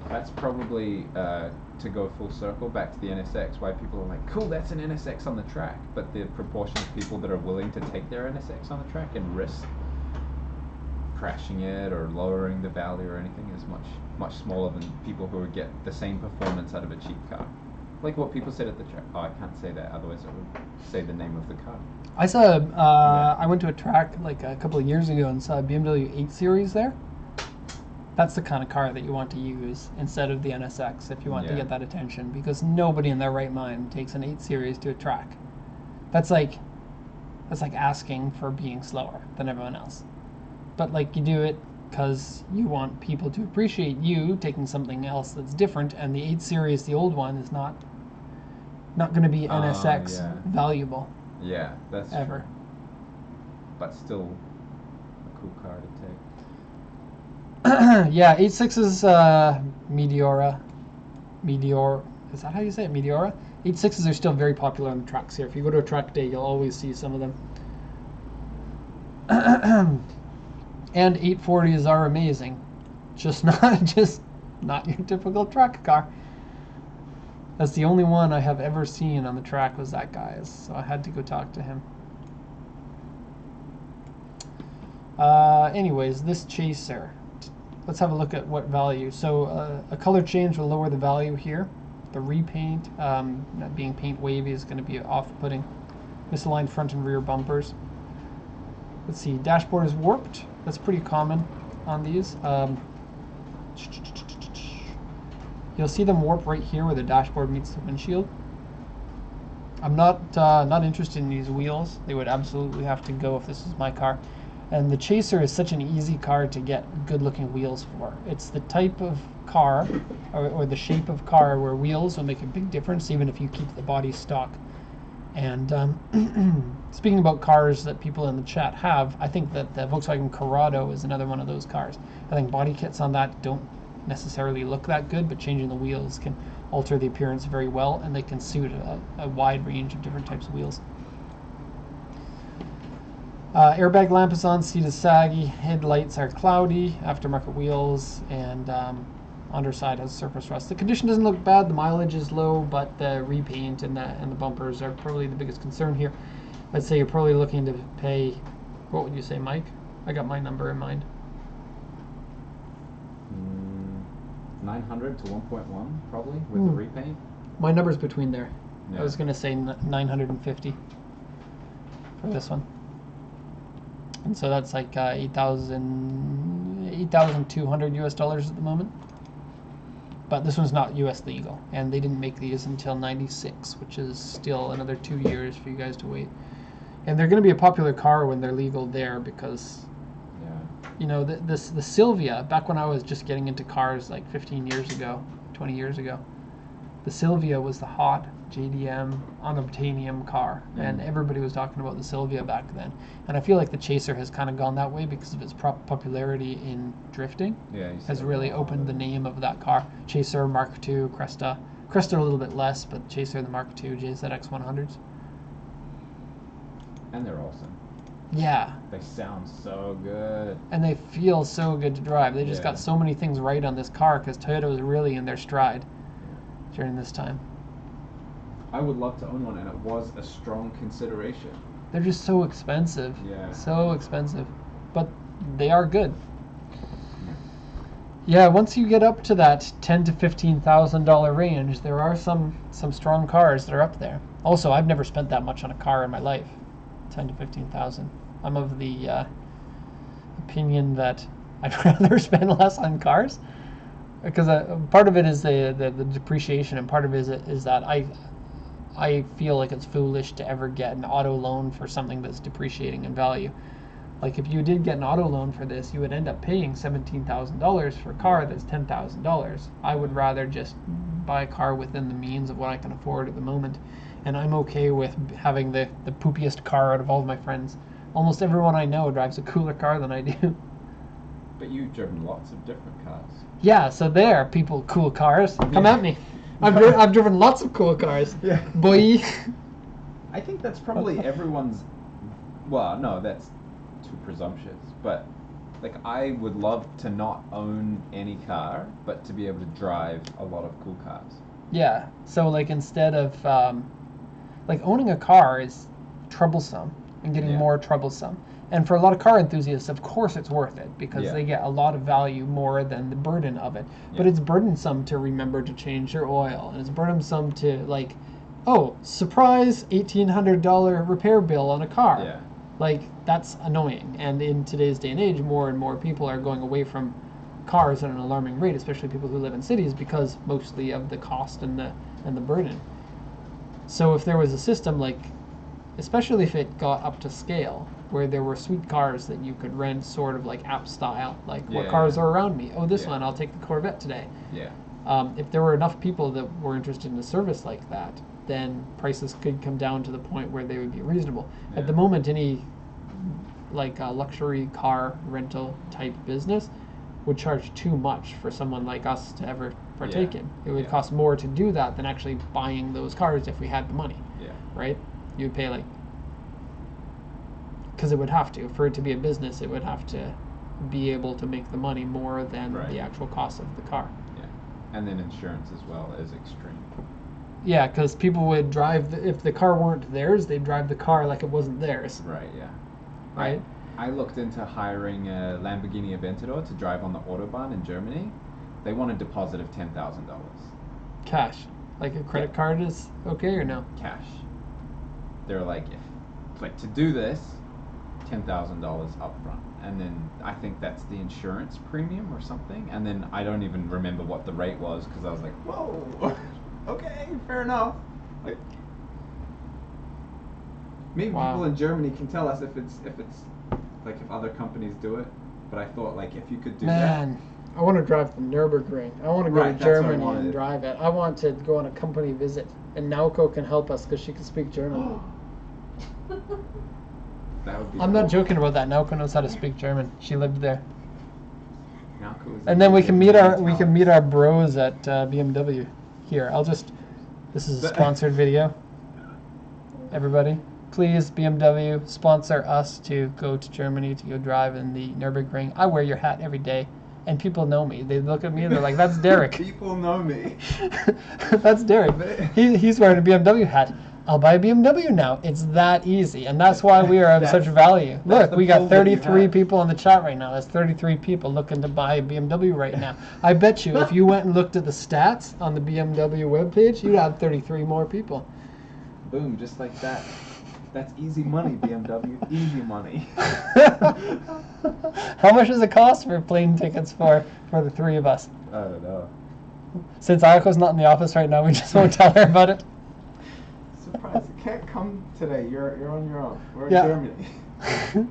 That's probably to go full circle back to the NSX. Why people are like, "Cool, that's an NSX on the track," but the proportion of people that are willing to take their NSX on the track and risk crashing it or lowering the value or anything is much smaller than people who would get the same performance out of a cheap car. Like what people said at the track. Oh, I can't say that, otherwise it would say the name of the car. I saw. I went to a track like a couple of years ago and saw a BMW 8 Series there. That's the kind of car that you want to use instead of the NSX if you want to Yeah. get that attention, because nobody in their right mind takes an 8 Series to a track. That's like asking for being slower than everyone else. But like, you do it because you want people to appreciate you taking something else that's different, and the 8 Series, the old one, is not going to be NSX yeah. valuable Yeah, that's ever. true. But still a cool car to take. Yeah, 8.6's Meteora. Is that how you say it? Meteora? 8.6's are still very popular on the tracks here. If you go to a track day, you'll always see some of them. And 840s are amazing. Just not your typical track car. That's the only one I have ever seen on the track was that guy's, so I had to go talk to him. Anyways, this Chaser. Let's have a look at what value. So a color change will lower the value here. The repaint, not being paint wavy, is going to be off-putting. Misaligned front and rear bumpers. Let's see, dashboard is warped. That's pretty common on these. You'll see them warp right here where the dashboard meets the windshield. I'm not interested in these wheels. They would absolutely have to go if this was my car. And the Chaser is such an easy car to get good-looking wheels for. It's the type of car, or the shape of car, where wheels will make a big difference, even if you keep the body stock. And speaking about cars that people in the chat have, I think that the Volkswagen Corrado is another one of those cars. I think body kits on that don't necessarily look that good, but changing the wheels can alter the appearance very well, and they can suit a wide range of different types of wheels. Airbag lamp is on, seat is saggy, headlights are cloudy, aftermarket wheels, and underside has surface rust. The condition doesn't look bad, the mileage is low, but the repaint and the bumpers are probably the biggest concern here. I'd say you're probably looking to pay, what would you say, Mike? I got my number in mind. 900 to 1.1 probably with the repaint. My number's between there. Yeah. I was going to say 950 for this one. And so that's like $8,200 US dollars at the moment. But this one's not US legal, and they didn't make these until '96, which is still another 2 years for you guys to wait. And they're going to be a popular car when they're legal there, because you know, the Silvia, back when I was just getting into cars like 15 years ago, 20 years ago, the Silvia was the hot JDM unobtainium car, and everybody was talking about the Silvia back then. And I feel like the Chaser has kind of gone that way because of its popularity in drifting. Yeah, Has really opened the name of that car. Chaser, Mark II, Cresta. Cresta a little bit less, but Chaser, the Mark II, JZX 100s. And they're awesome. Yeah. They sound so good. And they feel so good to drive. They just Yeah. got so many things right on this car because Toyota was really in their stride during this time. I would love to own one, and it was a strong consideration. They're just so expensive. Yeah. So expensive. But they are good. Yeah, once you get up to that $10,000 to $15,000 range, there are some strong cars that are up there. Also, I've never spent that much on a car in my life. 10 to 15,000. I'm of the opinion that I'd rather spend less on cars, because part of it is the depreciation, and part of it is that I feel like it's foolish to ever get an auto loan for something that's depreciating in value. Like if you did get an auto loan for this, you would end up paying $17,000 for a car that's $10,000. I would rather just buy a car within the means of what I can afford at the moment. And I'm okay with having the poopiest car out of all of my friends. Almost everyone I know drives a cooler car than I do. But you've driven lots of different cars. Yeah, so there, people, cool cars. Come Yeah. at me. I've driven lots of cool cars. Yeah. Boy. I think that's probably everyone's. Well, no, that's too presumptuous. But like, I would love to not own any car, but to be able to drive a lot of cool cars. Yeah, so like instead of like owning a car is troublesome and getting Yeah. more troublesome. And for a lot of car enthusiasts, of course it's worth it because Yeah. they get a lot of value more than the burden of it. But Yeah. it's burdensome to remember to change your oil, and it's burdensome to like, oh, surprise $1,800 repair bill on a car. Yeah. Like that's annoying. And in today's day and age, more and more people are going away from cars at an alarming rate, especially people who live in cities, because mostly of the cost and the burden. So if there was a system like, especially if it got up to scale, where there were sweet cars that you could rent sort of like app style, like what Yeah, cars yeah. are around me? Oh, this Yeah. one, I'll take the Corvette today. Yeah. If there were enough people that were interested in a service like that, then prices could come down to the point where they would be reasonable. Yeah. At the moment, any like luxury car rental type business would charge too much for someone like us to ever partake Yeah. in. It would Yeah. cost more to do that than actually buying those cars if we had the money, Yeah. right? You would pay like, because it would have to, for it to be a business, it would have to be able to make the money more than Right. the actual cost of the car. Yeah. And then insurance as well is extreme. Yeah, because people would drive, if the car weren't theirs, they'd drive the car like it wasn't theirs, Right. Yeah. right? I looked into hiring a Lamborghini Aventador to drive on the Autobahn in Germany. They want a deposit of $10,000 Cash. Like a credit card is okay or no? cash. They're like, if like to do this, $10,000 upfront, and then I think that's the insurance premium or something. And then I don't even remember what the rate was because I was like, whoa, okay, fair enough. Like, maybe Wow. people in Germany can tell us if it's like if other companies do it. But I thought like if you could do Man, I want to drive the Nürburgring. I want to go Right, to that's what I Germany and wanted. drive it. I want to go on a company visit, and Naoko can help us because she can speak German. that would be. I'm not cool. joking about that. Naoko knows how to speak German. She lived there. Naoko is And then we can meet amazing our bros at BMW. Here, this is a sponsored video. Everybody, please BMW sponsor us to go to Germany to go drive in the Nürburgring. I wear your hat every day, and people know me. They look at me and they're like, "That's Derek." People know me. That's Derek. He's wearing a BMW hat. I'll buy a BMW now. It's that easy, and that's why we are of such value. that's Look, the we got pull that you 33 have. people in the chat right now. That's 33 people looking to buy a BMW right now. I bet you if you went and looked at the stats on the BMW webpage, you'd have 33 more people. Boom, just like that. That's easy money, BMW. Easy money. How much does it cost for plane tickets for the three of us? I don't know. Since Ayako's not in the office right now, we just won't tell her about it. Surprise! You can't come today. You're on your own. We're Yeah. in Germany.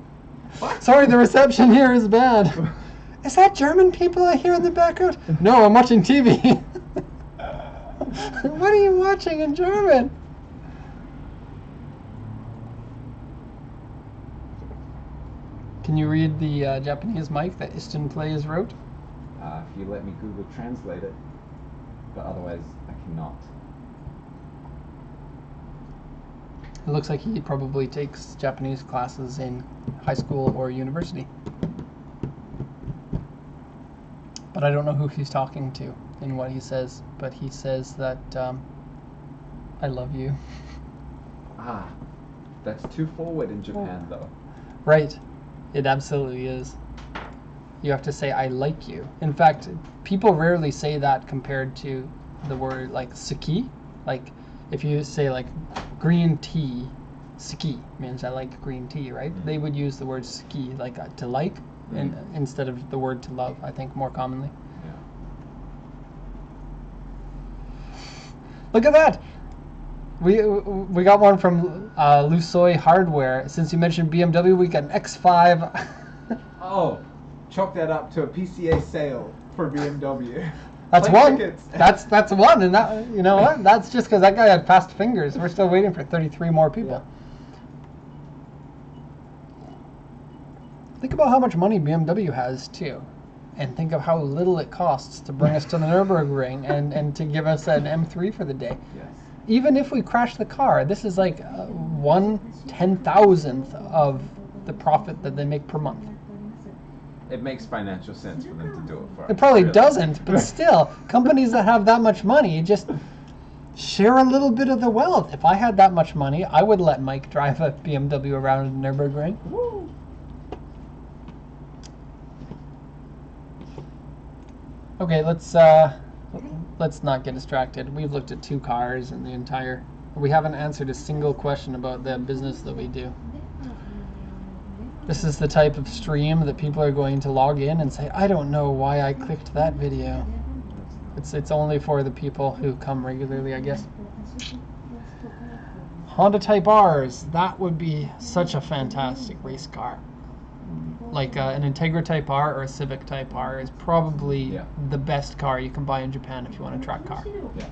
What? Sorry, the reception here is bad. Is that German people I hear in the background? No, I'm watching TV. What are you watching in German? Can you read the Japanese mic that Istin Plays wrote? If you let me Google Translate it, but otherwise I cannot. It looks like he probably takes Japanese classes in high school or university. But I don't know who he's talking to and what he says. But he says that I love you. Ah, that's too forward in Japan, though. Right. It absolutely is. You have to say I like you. In fact, people rarely say that compared to the word like suki. Like if you say like green tea, suki means I like green tea, right? Mhm. They would use the word suki, like to like, and instead of the word to love, I think more commonly. Yeah. Look at that! We got one from Lusoy Hardware. Since you mentioned BMW, we got an X5. Oh, chalk that up to a PCA sale for BMW. That's Plane one. tickets. That's one, and that, you know what? That's just because that guy had fast fingers. We're still waiting for 33 more people. Think about how much money BMW has too, and think of how little it costs to bring us to the Nürburgring and to give us an M3 for the day. Yes. Even if we crash the car, this is like 1/10,000th of the profit that they make per month. It makes financial sense for them to do it for. It probably really. doesn't, but still, companies that have that much money just share a little bit of the wealth. If I had that much money, I would let Mike drive a BMW around the Nürburgring. Woo. Okay, let's not get distracted. We've looked at 2 cars and the entire. We haven't answered a single question about the business that we do. This is the type of stream that people are going to log in and say, I don't know why I clicked that video. It's only for the people who come regularly, I guess. Honda Type Rs, that would be such a fantastic race car. Like an Integra Type R or a Civic Type R is probably the best car you can buy in Japan if you want a track car. Yeah.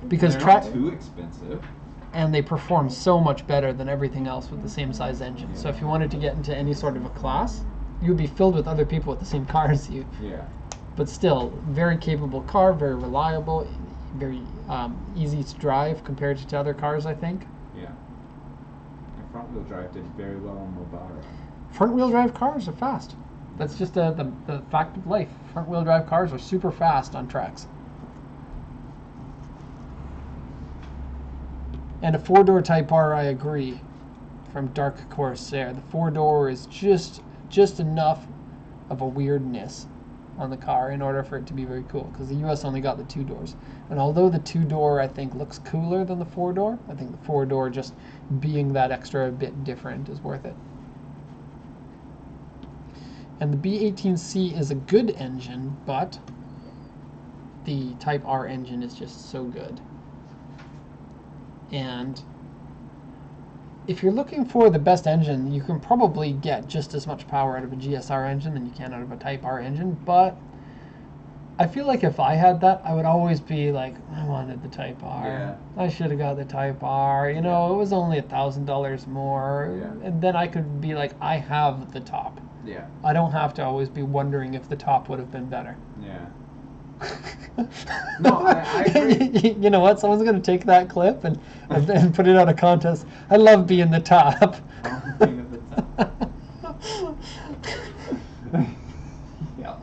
Because They're track not too expensive. and they perform so much better than everything else with the same size engine. So if you wanted to get into any sort of a class, you would be filled with other people with the same car as you. Yeah. But still, very capable car, very reliable, very easy to drive compared to other cars, I think. Yeah. And front wheel drive did very well on Mobara. Front-wheel drive cars are fast. That's just the fact of life. Front-wheel drive cars are super fast on tracks. And a 4-door Type R, I agree, from Dark Corsair. The 4-door is just enough of a weirdness on the car in order for it to be very cool, because the US only got the 2 doors. And although the 2-door I think looks cooler than the 4-door, I think the 4-door just being that extra bit different is worth it. And the B18C is a good engine, but the Type R engine is just so good. And if you're looking for the best engine, you can probably get just as much power out of a GSR engine than you can out of a Type R engine, but I feel like if I had that, I would always be like, I wanted the Type R. Yeah. I should have got the Type R. You know, it was only $1,000 more. Yeah. And then I could be like, I have the top. Yeah. I don't have to always be wondering if the top would have been better. Yeah. No, I agree. You know what? Someone's going to take that clip and put it on a contest. I love being the top. Being at the top. Yeah.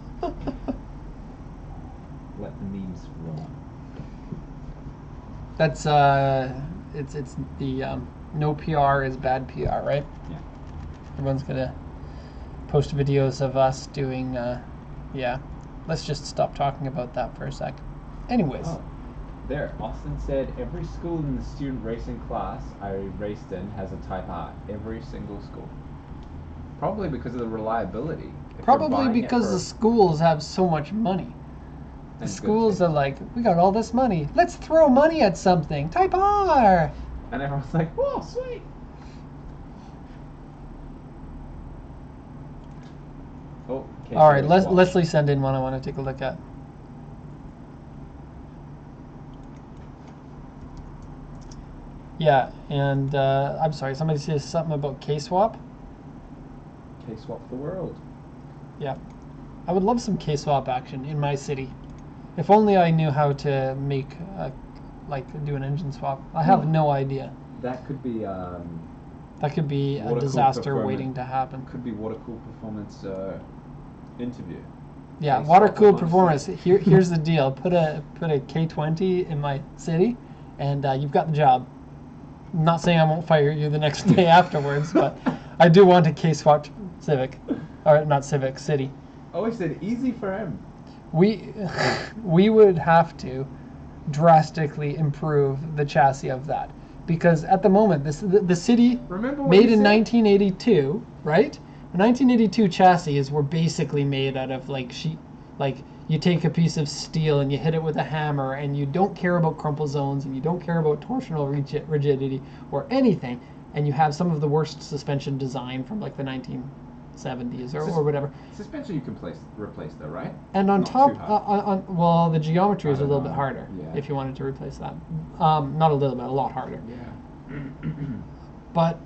Let the memes roll. That's it's the no PR is bad PR, right? Yeah. Everyone's gonna post videos of us doing yeah. Let's just stop talking about that for a sec. Anyways. Oh, there. Austin said every school in the student racing class I raced in has a Type R. Every single school. Probably because of the reliability. If you're Probably buying it because for- the schools have so much money. The and good schools taste. are like, we got all this money. Let's throw money at something. Type R. And everyone's like, whoa, sweet. Oh, okay, All so right, there's one. Leslie send in one I want to take a look at. Yeah, and I'm sorry, somebody says something about K-Swap. K-Swap the world. Yeah. I would love some K-Swap action in my city. If only I knew how to make, do an engine swap. I have no idea. That could be That could be a Water-cooled disaster performance. waiting to happen. could be water cool performance interview. Yeah, Based water off of cooled Honda performance. Civic. Here's the deal. Put a K20 in my city, and you've got the job. I'm not saying I won't fire you the next day afterwards, but I do want a K-Swap Civic, or not Civic, City. Oh, I said easy for him. We would have to drastically improve the chassis of that, because at the moment the City Remember what made you in said? 1982, right? The 1982 chassis were basically made out of like sheet, like you take a piece of steel and you hit it with a hammer, and you don't care about crumple zones and you don't care about torsional rigidity or anything, and you have some of the worst suspension design from like the 1970s or whatever. Suspension you can replace though, right? And on Not top, too hard. well, the geometry is a I don't little bit know. harder Yeah. if you wanted to replace that. Not a little bit, a lot harder. Yeah. But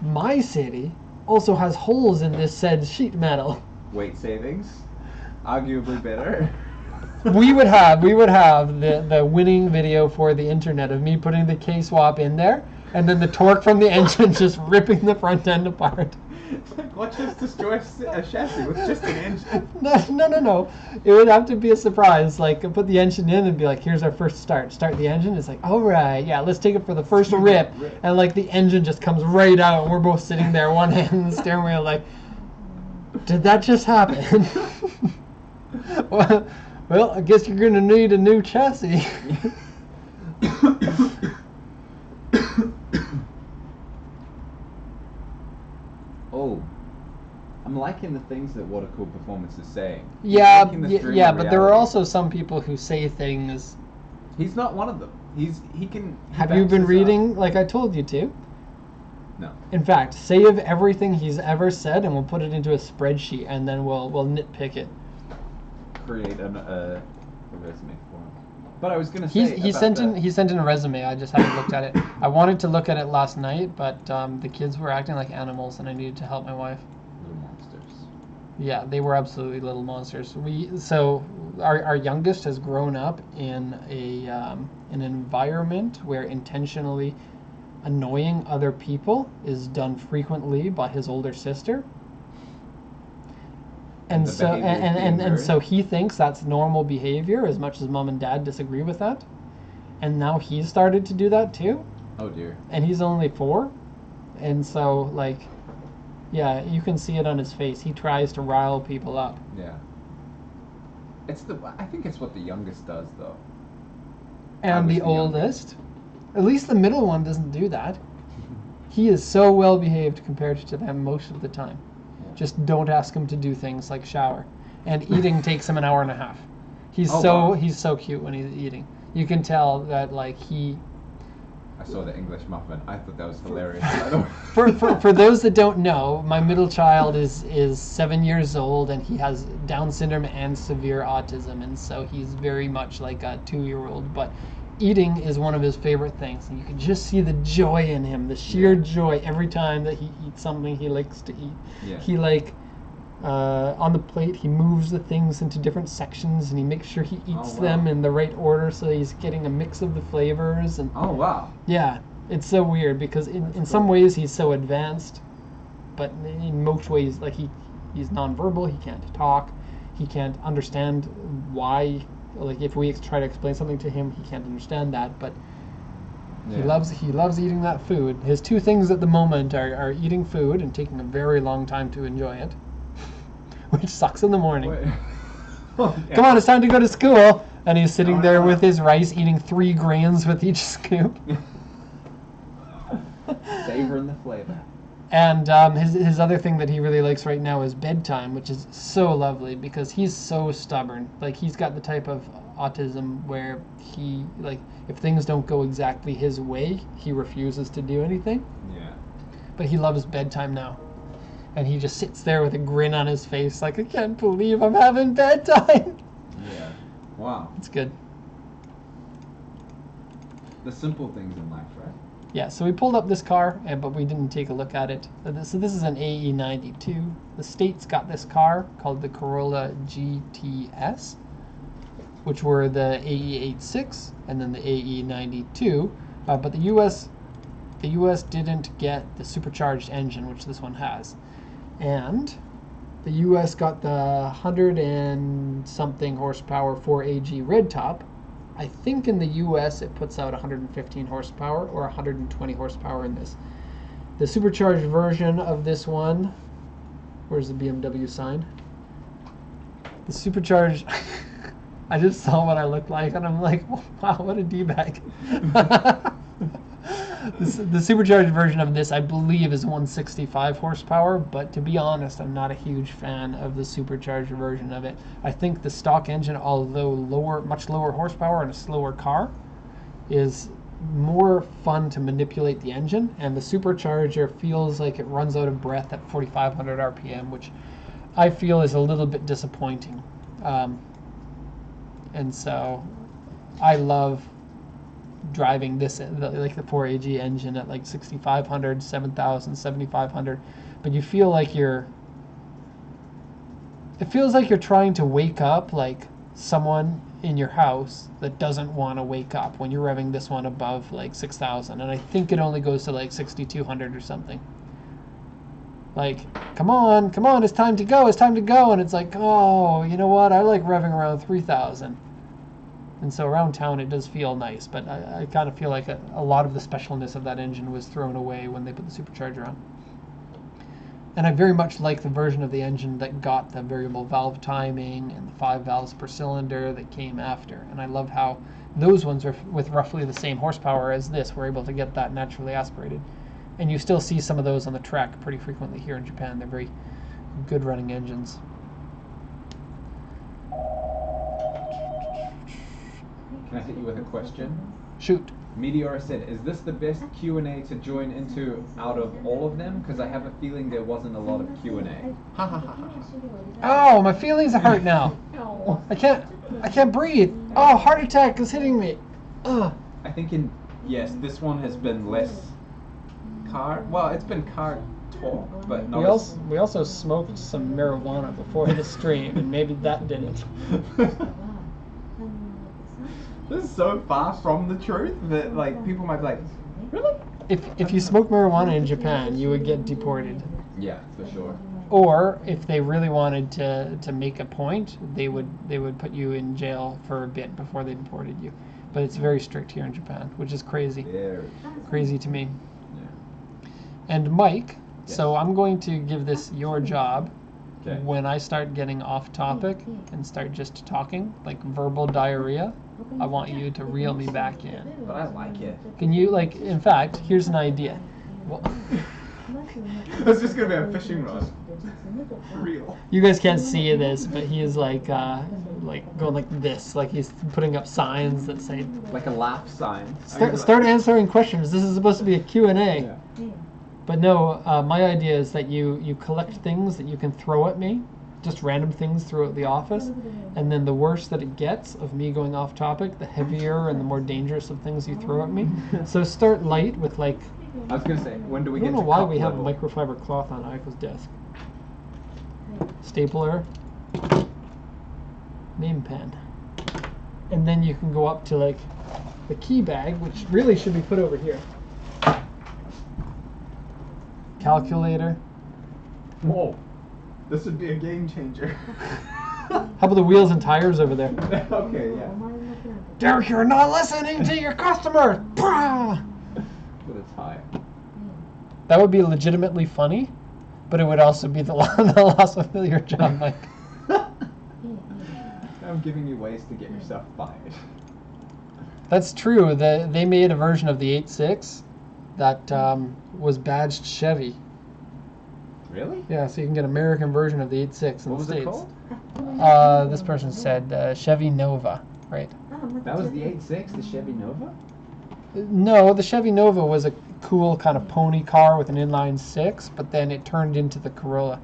my City also has holes in this said sheet metal. Weight savings, arguably better. We would have the winning video for the internet of me putting the K-Swap in there, and then the torque from the engine just ripping the front end apart. Watch us destroy a chassis with just an engine. No. It would have to be a surprise. Like, put the engine in and be like, here's our first start. Start the engine. It's like, all right, yeah, let's take it for the first rip. And, like, the engine just comes right out, and we're both sitting there, one hand on the steering wheel, like, did that just happen? Well, I guess you're going to need a new chassis. Oh, I'm liking the things that Water Cool Performance is saying. He's Yeah, making this dream yeah, a but there are reality. also some people who say things. He's not one of them. He Have you backs been this reading like I told you to? up. No. In fact, save everything he's ever said, and we'll put it into a spreadsheet, and then we'll nitpick it. Create a resume for him. But I was gonna say He sent in a resume. I just haven't looked at it. I wanted to look at it last night, but the kids were acting like animals, and I needed to help my wife. Little monsters. Yeah, they were absolutely little monsters. Our youngest has grown up in an environment where intentionally annoying other people is done frequently by his older sister. And the so behavior is being and mirrored? so he thinks that's normal behavior, as much as mom and dad disagree with that. And now he's started to do that too, Oh dear. and he's only 4. And so, like, yeah, you can see it on his face. He tries to rile people up. Yeah. I think it's what the youngest does though. And was the the oldest, at least the middle one doesn't do that. He is so well behaved compared to them most of the time. Yeah. Just don't ask him to do things like shower. And eating takes him an hour and a half. He's Oh, wow. he's so cute when he's eating. You can tell that, like, he I saw the English muffin. I thought that was hilarious. I don't. for those that don't know, my middle child is 7 years old, and he has Down syndrome and severe autism, and so he's very much like a 2-year-old. But eating is one of his favorite things, and you can just see the joy in him, the sheer Yeah. joy every time that he eats something he likes to eat. Yeah. He on the plate, he moves the things into different sections, and he makes sure he eats wow. them in the right order, so he's getting a mix of the flavors. And Oh wow. yeah, it's so weird because in That's some cool. ways he's so advanced, but in most ways, like, he's nonverbal. He can't talk. He can't understand why. Like, if we try to explain something to him, he can't understand that. But he Yeah. loves eating that food. His 2 things at the moment are eating food and taking a very long time to enjoy it, which sucks in the morning. Wait. Oh, yeah. Come on, it's time to go to school. And he's sitting No, there no. with his rice, eating 3 grains with each scoop. Savoring the flavor. And his other thing that he really likes right now is bedtime, which is so lovely because he's so stubborn. Like, he's got the type of autism where he, like, if things don't go exactly his way, he refuses to do anything. Yeah. But he loves bedtime now. And he just sits there with a grin on his face like, I can't believe I'm having bedtime. Yeah. Wow. It's good. The simple things in life, right? Yeah, so we pulled up this car, but we didn't take a look at it. So this is an AE92. The States got this car called the Corolla GTS, which were the AE86 and then the AE92. But the US the US didn't get the supercharged engine, which this one has. And the US got the 100 and something horsepower 4AG red top. I think in the US it puts out 115 horsepower or 120 horsepower in this. The supercharged version of this one, where's the BMW sign? The supercharged, I just saw what I looked like and I'm like, wow, what a D-bag. The supercharged version of this, I believe, is 165 horsepower, but to be honest, I'm not a huge fan of the supercharged version of it. I think the stock engine, although much lower horsepower and a slower car, is more fun to manipulate the engine, and the supercharger feels like it runs out of breath at 4,500 RPM, which I feel is a little bit disappointing. And so I love driving this, like the 4AG engine at like 6,500, 7,000, 7,500, but you feel like it feels like you're trying to wake up like someone in your house that doesn't want to wake up when you're revving this one above like 6,000, and I think it only goes to like 6,200 or something. Like, come on, it's time to go, and it's like, oh, you know what, I like revving around 3,000. And so around town it does feel nice, but I kind of feel like a lot of the specialness of that engine was thrown away when they put the supercharger on. And I very much like the version of the engine that got the variable valve timing and the 5 valves per cylinder that came after. And I love how those ones are with roughly the same horsepower as this were able to get that naturally aspirated. And you still see some of those on the track pretty frequently here in Japan. They're very good running engines. Can I hit you with a question? Shoot. Meteor said, is this the best Q&A to join into out of all of them? Because I have a feeling there wasn't a lot of Q&A. Oh, my feelings hurt now. I can't breathe. Oh, heart attack is hitting me. Ugh. I think yes, this one has been less car, well, it's been car talk, but not We also smoked some marijuana before the stream, and maybe that didn't. This is so far from the truth that like people might be like, really? If you smoke marijuana in Japan, you would get deported. Yeah, for sure. Or if they really wanted to make a point, they would put you in jail for a bit before they deported you. But it's very strict here in Japan, which is crazy. Very. Crazy to me. Yeah. And Mike, Yes. so I'm going to give this your job. Okay. When I start getting off topic and start just talking, like verbal diarrhea, I want you to reel me back in. But I like it. Can you, like, in fact, here's an idea. Well, It's just gonna be a fishing rod. Real. you guys can't see this, but he is like going like this, like he's putting up signs that say, Like a laugh sign. start answering questions. This is supposed to be a Q&A. Yeah. But no, my idea is that you collect things that you can throw at me, just random things throughout the office, and then the worse that it gets of me going off topic, the heavier and the more dangerous of things you throw at me. So start light with like, I was gonna say, when do we I get don't to know why cup we have a level? microfiber cloth on Aiko's desk. Stapler, name pen, and then you can go up to like the key bag, which really should be put over here. Calculator. Whoa. This would be a game changer. How about the wheels and tires over there? Okay, yeah. Derek, you're not listening to your customers! Brah! With a tie. That would be legitimately funny, but it would also be the loss of your job, Mike. I'm giving you ways to get yourself fired. That's true. They made a version of the 8.6 that was badged Chevy. Really? Yeah, so you can get an American version of the 8.6 in What the was States. it called? This person said Chevy Nova, right? That was the 8.6, the Chevy Nova? No, the Chevy Nova was a cool kind of pony car with an inline 6, but then it turned into the Corolla.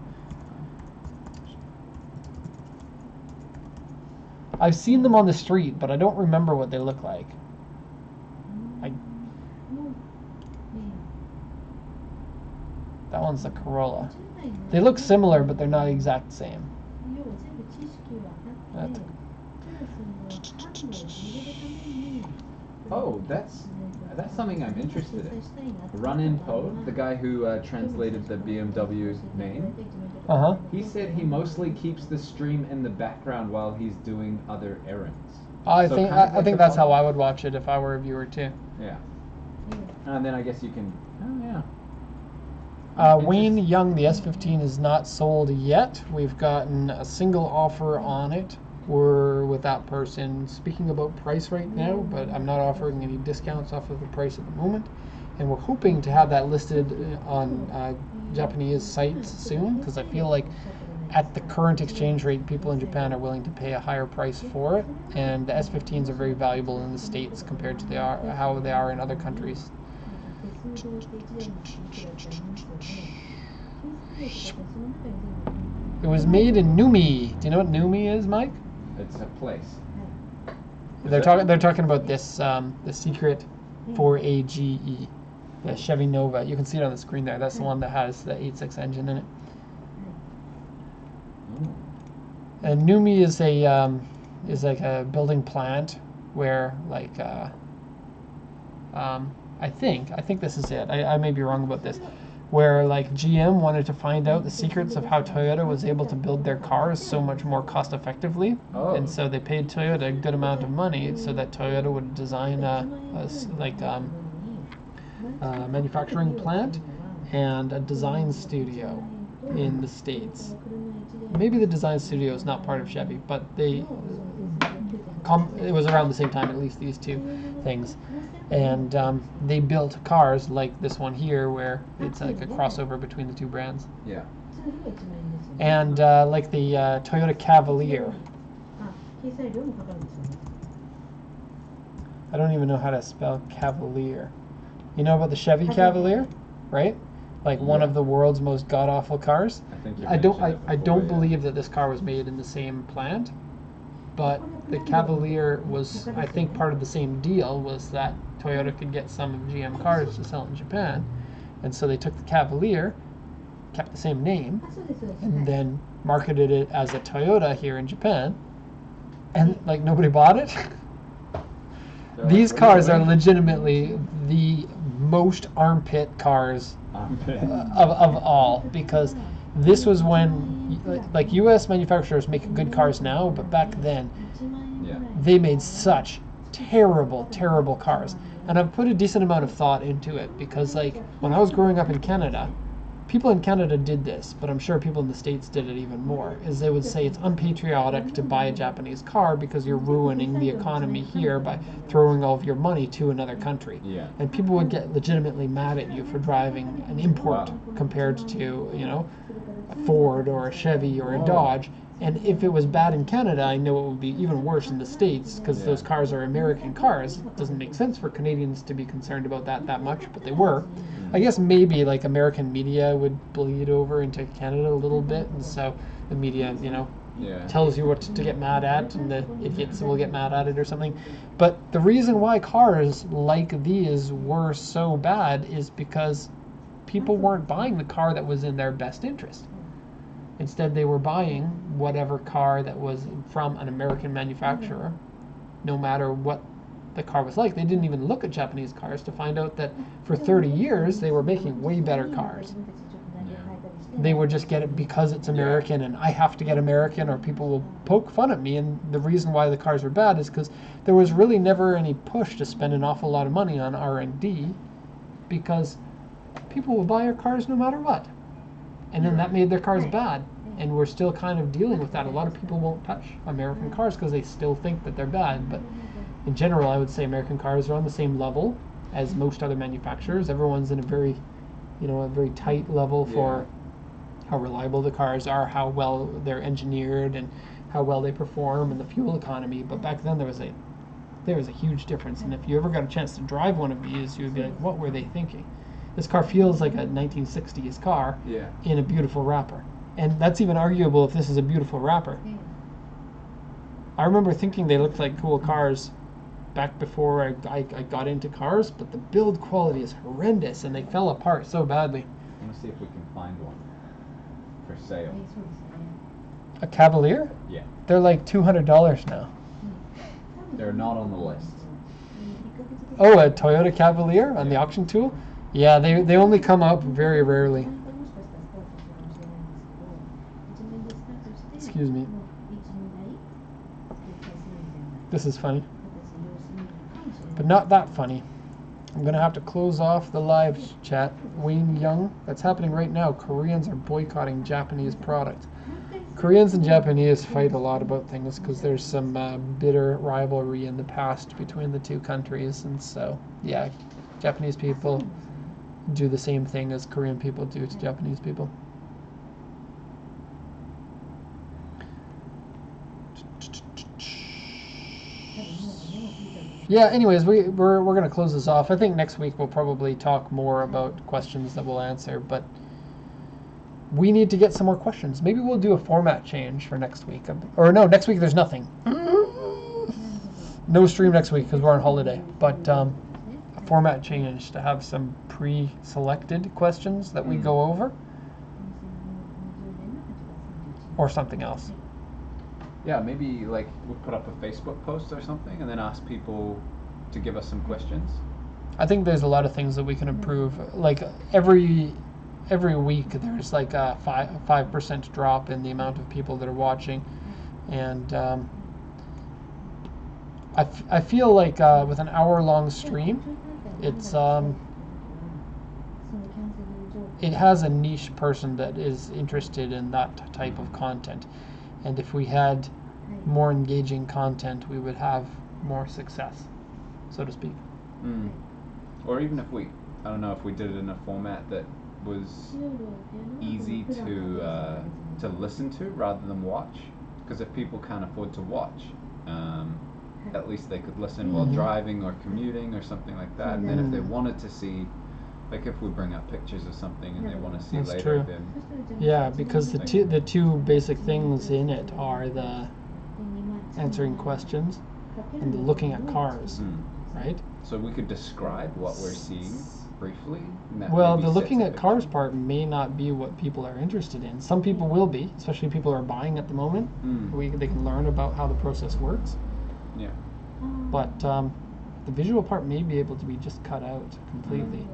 I've seen them on the street, but I don't remember what they look like. That one's the Corolla. They look similar, but they're not the exact same. Oh, That's something I'm interested in. Run-in Po, the guy who translated the BMW name, Uh-huh. he said he mostly keeps the stream in the background while he's doing other errands. I So think kind of I like think a that's how pod- I would watch it if I were a viewer too. Yeah. And then I guess you can. Oh yeah. Wayne Young, the S15 is not sold yet. We've gotten a single offer on it. We're with that person speaking about price right now, but I'm not offering any discounts off of the price at the moment. And we're hoping to have that listed on Japanese sites soon, because I feel like at the current exchange rate, people in Japan are willing to pay a higher price for it. And the S15s are very valuable in the States compared to how they are in other countries. It was made in Numi. Do you know what Numi is, Mike? It's a place. They're talking about this the secret 4AGE, the Chevy Nova. You can see it on the screen there. That's the one that has the 8.6 engine in it. Oh. And Numi is like a building plant where like I think this is it. I may be wrong about this. Where like GM wanted to find out the secrets of how Toyota was able to build their cars so much more cost effectively, and so they paid Toyota a good amount of money so that Toyota would design a manufacturing plant and a design studio in the States. Maybe the design studio is not part of Chevy, but it was around the same time, at least these two things. And they built cars like this one here, where it's like a crossover between the two brands. Yeah. And like the Toyota Cavalier. I don't even know how to spell Cavalier. You know about the Chevy Cavalier, right? Like one of the world's most god-awful cars. I think you I don't mentioned it don't before, yeah. believe that this car was made in the same plant, but the Cavalier was, I think, part of the same deal was that Toyota could get some of GM cars to sell in Japan, and so they took the Cavalier, kept the same name, and then marketed it as a Toyota here in Japan, and like nobody bought it. They're These like, "What are cars you are doing?" legitimately the most armpit cars of all, because this was when like US manufacturers make good cars now, but back then Yeah. they made such terrible cars. And I've put a decent amount of thought into it, because like when I was growing up in Canada, people in Canada did this, but I'm sure people in the States did it even more, is they would say it's unpatriotic to buy a Japanese car because you're ruining the economy here by throwing all of your money to another country. Yeah. And people would get legitimately mad at you for driving an import Wow. compared to, you know, a Ford or a Chevy or a Dodge. And if it was bad in Canada, I know it would be even worse in the States, because Yeah. those cars are American cars. It doesn't make sense for Canadians to be concerned about that much, but they were. I guess maybe like American media would bleed over into Canada a little bit, and so the media, you know, Yeah. tells you what to get mad at, and the idiots will get mad at it or something. But the reason why cars like these were so bad is because people weren't buying the car that was in their best interest. Instead, they were buying whatever car that was from an American manufacturer, no matter what the car was like. They didn't even look at Japanese cars to find out that for 30 years they were making way better cars. They would just get it because it's American, and I have to get American or people will poke fun at me. And the reason why the cars were bad is because there was really never any push to spend an awful lot of money on R&D, because people will buy our cars no matter what. And then that made their cars bad. And we're still kind of dealing with that. A lot of people won't touch American cars because they still think that they're bad. But in general, I would say American cars are on the same level as most other manufacturers. Everyone's in a very, you know, a very tight level for how reliable the cars are, how well they're engineered, and how well they perform, and the fuel economy. But back then there was a huge difference. And if you ever got a chance to drive one of these, you would be like, what were they thinking? This car feels like a 1960s car in a beautiful wrapper. And that's even arguable if this is a beautiful wrapper. I remember thinking they looked like cool cars back before I got into cars, but the build quality is horrendous, and they fell apart so badly. I want to see if we can find one for sale. A Cavalier? Yeah. They're like $200 now. They're not on the list. Oh, a Toyota Cavalier on the auction tool? Yeah, they only come up very rarely. Excuse me. This is funny. But not that funny. I'm going to have to close off the live chat. Wayne Young, that's happening right now. Koreans are boycotting Japanese product. Koreans and Japanese fight a lot about things because there's some bitter rivalry in the past between the two countries. And so, yeah, Japanese people do the same thing as Korean people do to Japanese people. Yeah, anyways, we're going to close this off. I think next week we'll probably talk more about questions that we'll answer, but we need to get some more questions. Maybe we'll do a format change for next week. Or no, next week there's nothing. No stream next week because we're on holiday. But a format change to have some pre-selected questions that we go over. Or something else. Yeah, maybe like we'll put up a Facebook post or something and then ask people to give us some questions. I think there's a lot of things that we can improve. Like every week there's like a 5% drop in the amount of people that are watching, and I feel like with an hour-long stream, it has a niche person that is interested in that type of content, and if we had more engaging content, we would have more success, so to speak. Or even if we did it in a format that was easy to listen to rather than watch, because if people can't afford to watch, at least they could listen while driving or commuting or something like that. And then if they wanted to see, like if we bring up pictures of something and they want to see That's later, true. then Yeah, because the two basic things in it are the answering questions and the looking at cars, right? So we could describe what we're seeing briefly. And that Well, maybe the sets looking a at picture. cars part may not be what people are interested in. Some people will be, especially people who are buying at the moment. They can learn about how the process works. Yeah. But the visual part may be able to be just cut out completely.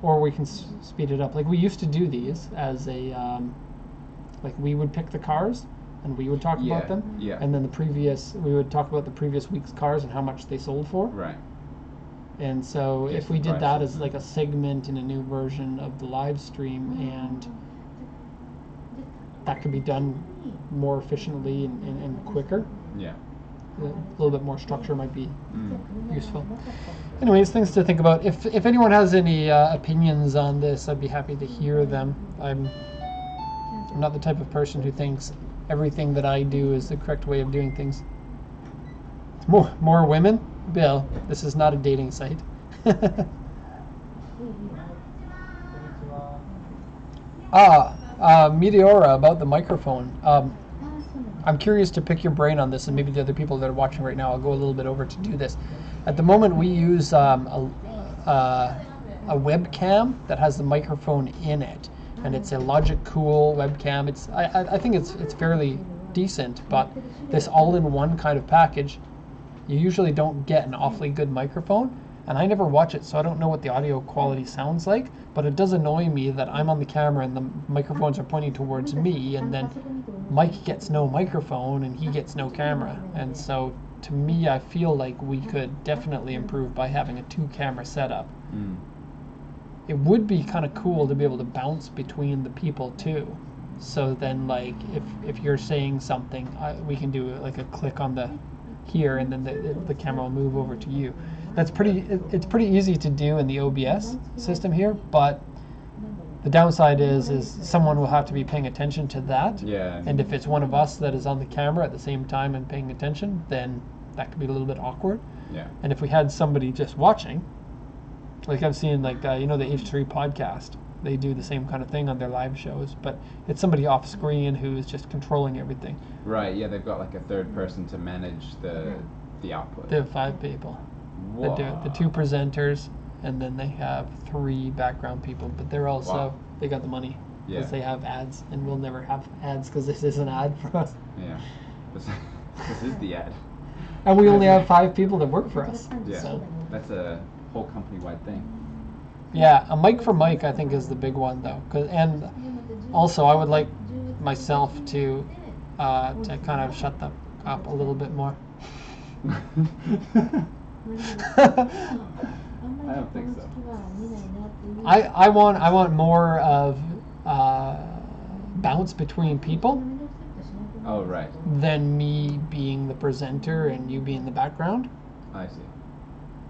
Or we can speed it up. Like we used to do these as a, like we would pick the cars and we would talk about them. Yeah. And then we would talk about the previous week's cars and how much they sold for. Right. And so Guess if we the did that prices as like a segment in a new version of the live stream, and that could be done more efficiently and quicker, Yeah. a little bit more structure might be useful. Anyways, things to think about. If anyone has any opinions on this, I'd be happy to hear them. I'm not the type of person who thinks everything that I do is the correct way of doing things. More women? Bill, this is not a dating site. Meteora, about the microphone. I'm curious to pick your brain on this, and maybe the other people that are watching right now. I'll go a little bit over to do this. At the moment, we use a webcam that has the microphone in it, and it's a Logic Cool webcam. I think it's fairly decent, but this all-in-one kind of package, you usually don't get an awfully good microphone, and I never watch it, so I don't know what the audio quality sounds like, but it does annoy me that I'm on the camera and the microphones are pointing towards me, and then Mike gets no microphone and he gets no camera. And so to me, I feel like we could definitely improve by having a 2-camera setup. It would be kind of cool to be able to bounce between the people too. So then, like, if you're saying something, we can do like a click on the here, and then the camera will move over to you. It's pretty easy to do in the OBS system here, but the downside is someone will have to be paying attention to that. Yeah. And if it's one of us that is on the camera at the same time and paying attention, then that could be a little bit awkward. Yeah. And if we had somebody just watching, like I've seen, like the H3 podcast, they do the same kind of thing on their live shows, but it's somebody off screen who is just controlling everything. Right. Yeah, they've got like a third person to manage the output. They have 5 people that do it. The 2 presenters, and then they have 3 background people, but they're also they got the money because they have ads, and we'll never have ads because this is an ad for us. Yeah. This is the ad. And we only have 5 people that work for us. Yeah, So, that's a whole company-wide thing. yeah, a mic for Mike, I think, is the big one, though. And also, I would like myself to kind of shut them up a little bit more. I don't think so. I want more of bounce between people Oh, right. than me being the presenter and you being the background. I see.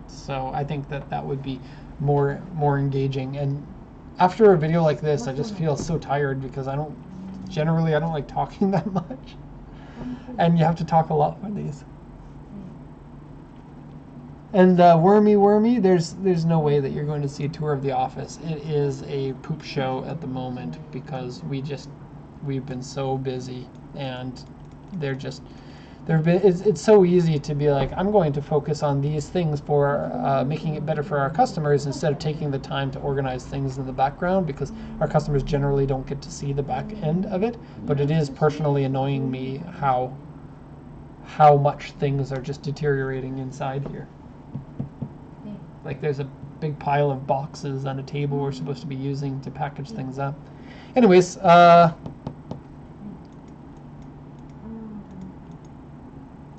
So I think that would be more engaging. And after a video like this, I just feel so tired because I don't like talking that much. And you have to talk a lot for these. And Wormy, there's no way that you're going to see a tour of the office. It is a poop show at the moment because we've been so busy, and it's so easy to be like, I'm going to focus on these things for making it better for our customers instead of taking the time to organize things in the background, because our customers generally don't get to see the back end of it. But it is personally annoying me how much things are just deteriorating inside here. Like there's a big pile of boxes on a table we're supposed to be using to package things up. Anyways,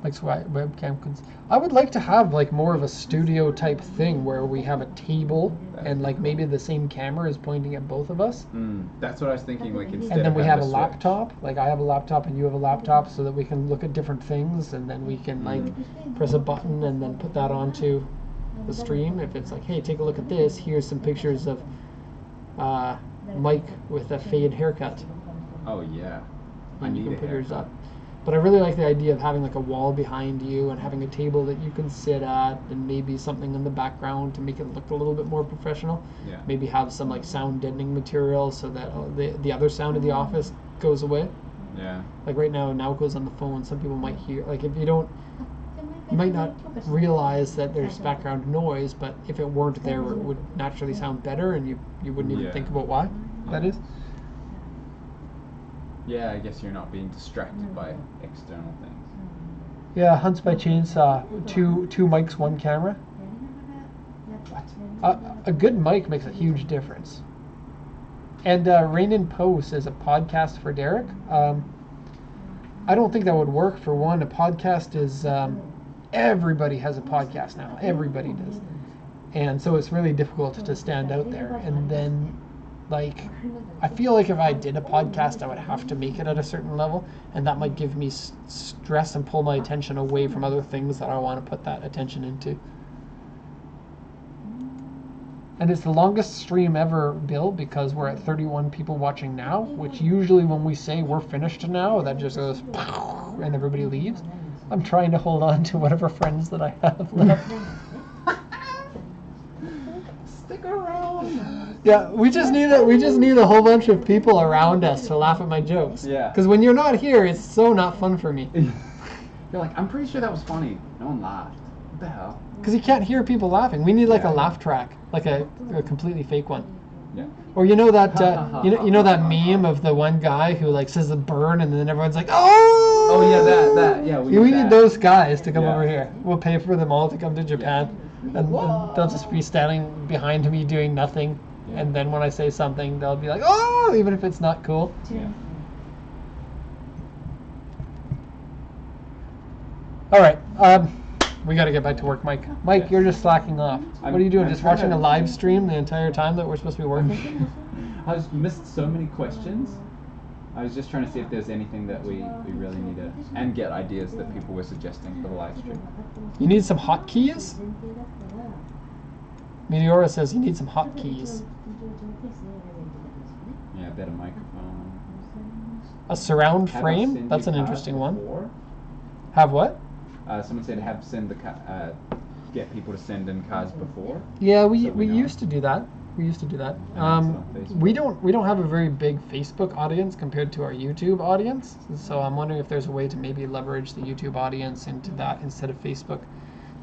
Mike's webcam. I would like to have like more of a studio type thing where we have a table and like maybe the same camera is pointing at both of us. That's what I was thinking. Like instead And then of we having have a switch. laptop. Like I have a laptop and you have a laptop, so that we can look at different things, and then we can like press a button and then put that onto the stream. If it's like, hey, take a look at this. Here's some pictures of Mike with a fade haircut. Oh yeah. I And you need can a put yours haircut. up. But I really like the idea of having like a wall behind you and having a table that you can sit at, and maybe something in the background to make it look a little bit more professional. Yeah. Maybe have some like sound deadening material so that the other sound of the office goes away. Yeah. Like right now, Naoko's on the phone. Some people might hear, like if you don't, you might not realize that there's background noise, but if it weren't there, it would naturally sound better, and you wouldn't even Yeah. think about why that is. Yeah, I guess you're not being distracted by external things. Yeah, Hunts by Chainsaw, two mics, one camera. A good mic makes a huge difference. And Rain in Post is a podcast for Derek. I don't think that would work. For one, a podcast is everybody has a podcast now. Everybody does, and so it's really difficult to stand out there. And then, like, I feel like if I did a podcast, I would have to make it at a certain level, and that might give me stress and pull my attention away from other things that I want to put that attention into. And it's the longest stream ever, Bill, because we're at 31 people watching now, which usually when we say we're finished now, that just goes and everybody leaves. I'm trying to hold on to whatever friends that I have left. Stick around. Yeah, we just need a whole bunch of people around us to laugh at my jokes. Yeah. Because when you're not here, it's so not fun for me. You're like, I'm pretty sure that was funny. No one laughed. What the hell? Because you can't hear people laughing. We need like Yeah. a laugh track, like a completely fake one. Yeah. Or you know that you know that meme of the one guy who like says the burn and then everyone's like, oh. Oh yeah, that. Yeah, We need that. those guys to come Yeah. over here. We'll pay for them all to come to Japan, and they'll just be standing behind me doing nothing. Yeah. And then when I say something, they'll be like, oh, even if it's not cool. Yeah. All right. We got to get back to work, Mike. Mike, Yes. you're just slacking off. What are you doing? I'm Just trying watching to- a live stream the entire time that we're supposed to be working? I just missed so many questions. I was just trying to see if there's anything that we really need to, and get ideas that people were suggesting for the live stream. You need some hotkeys? Meteora says you need some hotkeys. Yeah, better microphone. A surround Have us frame? send That's you an cards interesting one. before? Have what? Someone said get people to send in cards before. Yeah, So we we know. used to do that. We used to do that. And it's on Facebook. We don't have a very big Facebook audience compared to our YouTube audience. So I'm wondering if there's a way to maybe leverage the YouTube audience into that instead of Facebook.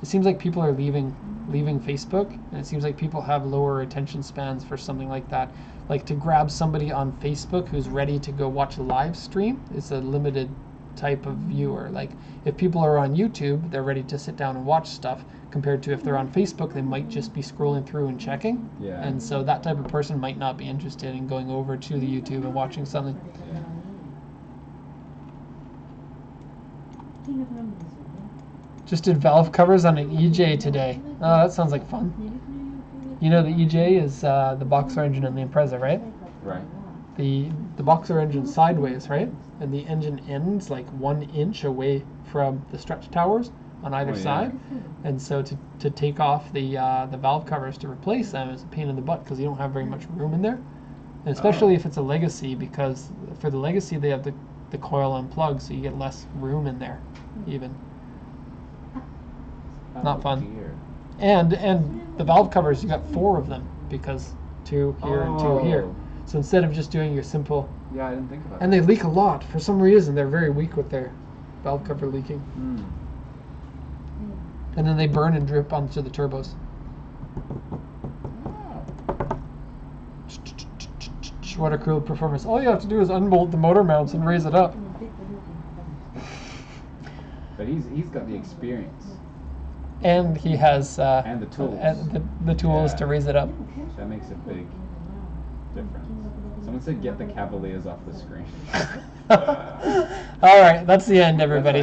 It seems like people are leaving Facebook, and it seems like people have lower attention spans for something like that. Like to grab somebody on Facebook who's ready to go watch a live stream is a limited type of viewer. Like if people are on YouTube, they're ready to sit down and watch stuff, compared to if they're on Facebook, they might just be scrolling through and checking. Yeah. And so that type of person might not be interested in going over to the YouTube and watching something. Just did valve covers on an EJ today. Oh, that sounds like fun. You know the EJ is the boxer engine in the Impreza, right? Right. The boxer engine's sideways, right? And the engine ends like 1 inch away from the stretch towers on either Oh, yeah. side. And so to take off the valve covers to replace them is a pain in the butt because you don't have very much room in there. And especially if it's a Legacy, because for the Legacy they have the coil unplugged, so you get less room in there even. Not fun. Dear. And the valve covers, you got 4 of them because 2 here and 2 here. Oh. So instead of just doing your simple, Yeah, I didn't think about and that. they leak a lot for some reason. They're very weak with their valve cover leaking, Mm. and then they burn and drip onto the turbos. What a cool performance! All you have to do is unbolt the motor mounts and raise it up. But he's got the experience And he has and the tools. the tools Yeah. to raise it up. That makes a big difference. Someone said get the Cavaliers off the screen. All right, that's the end, everybody.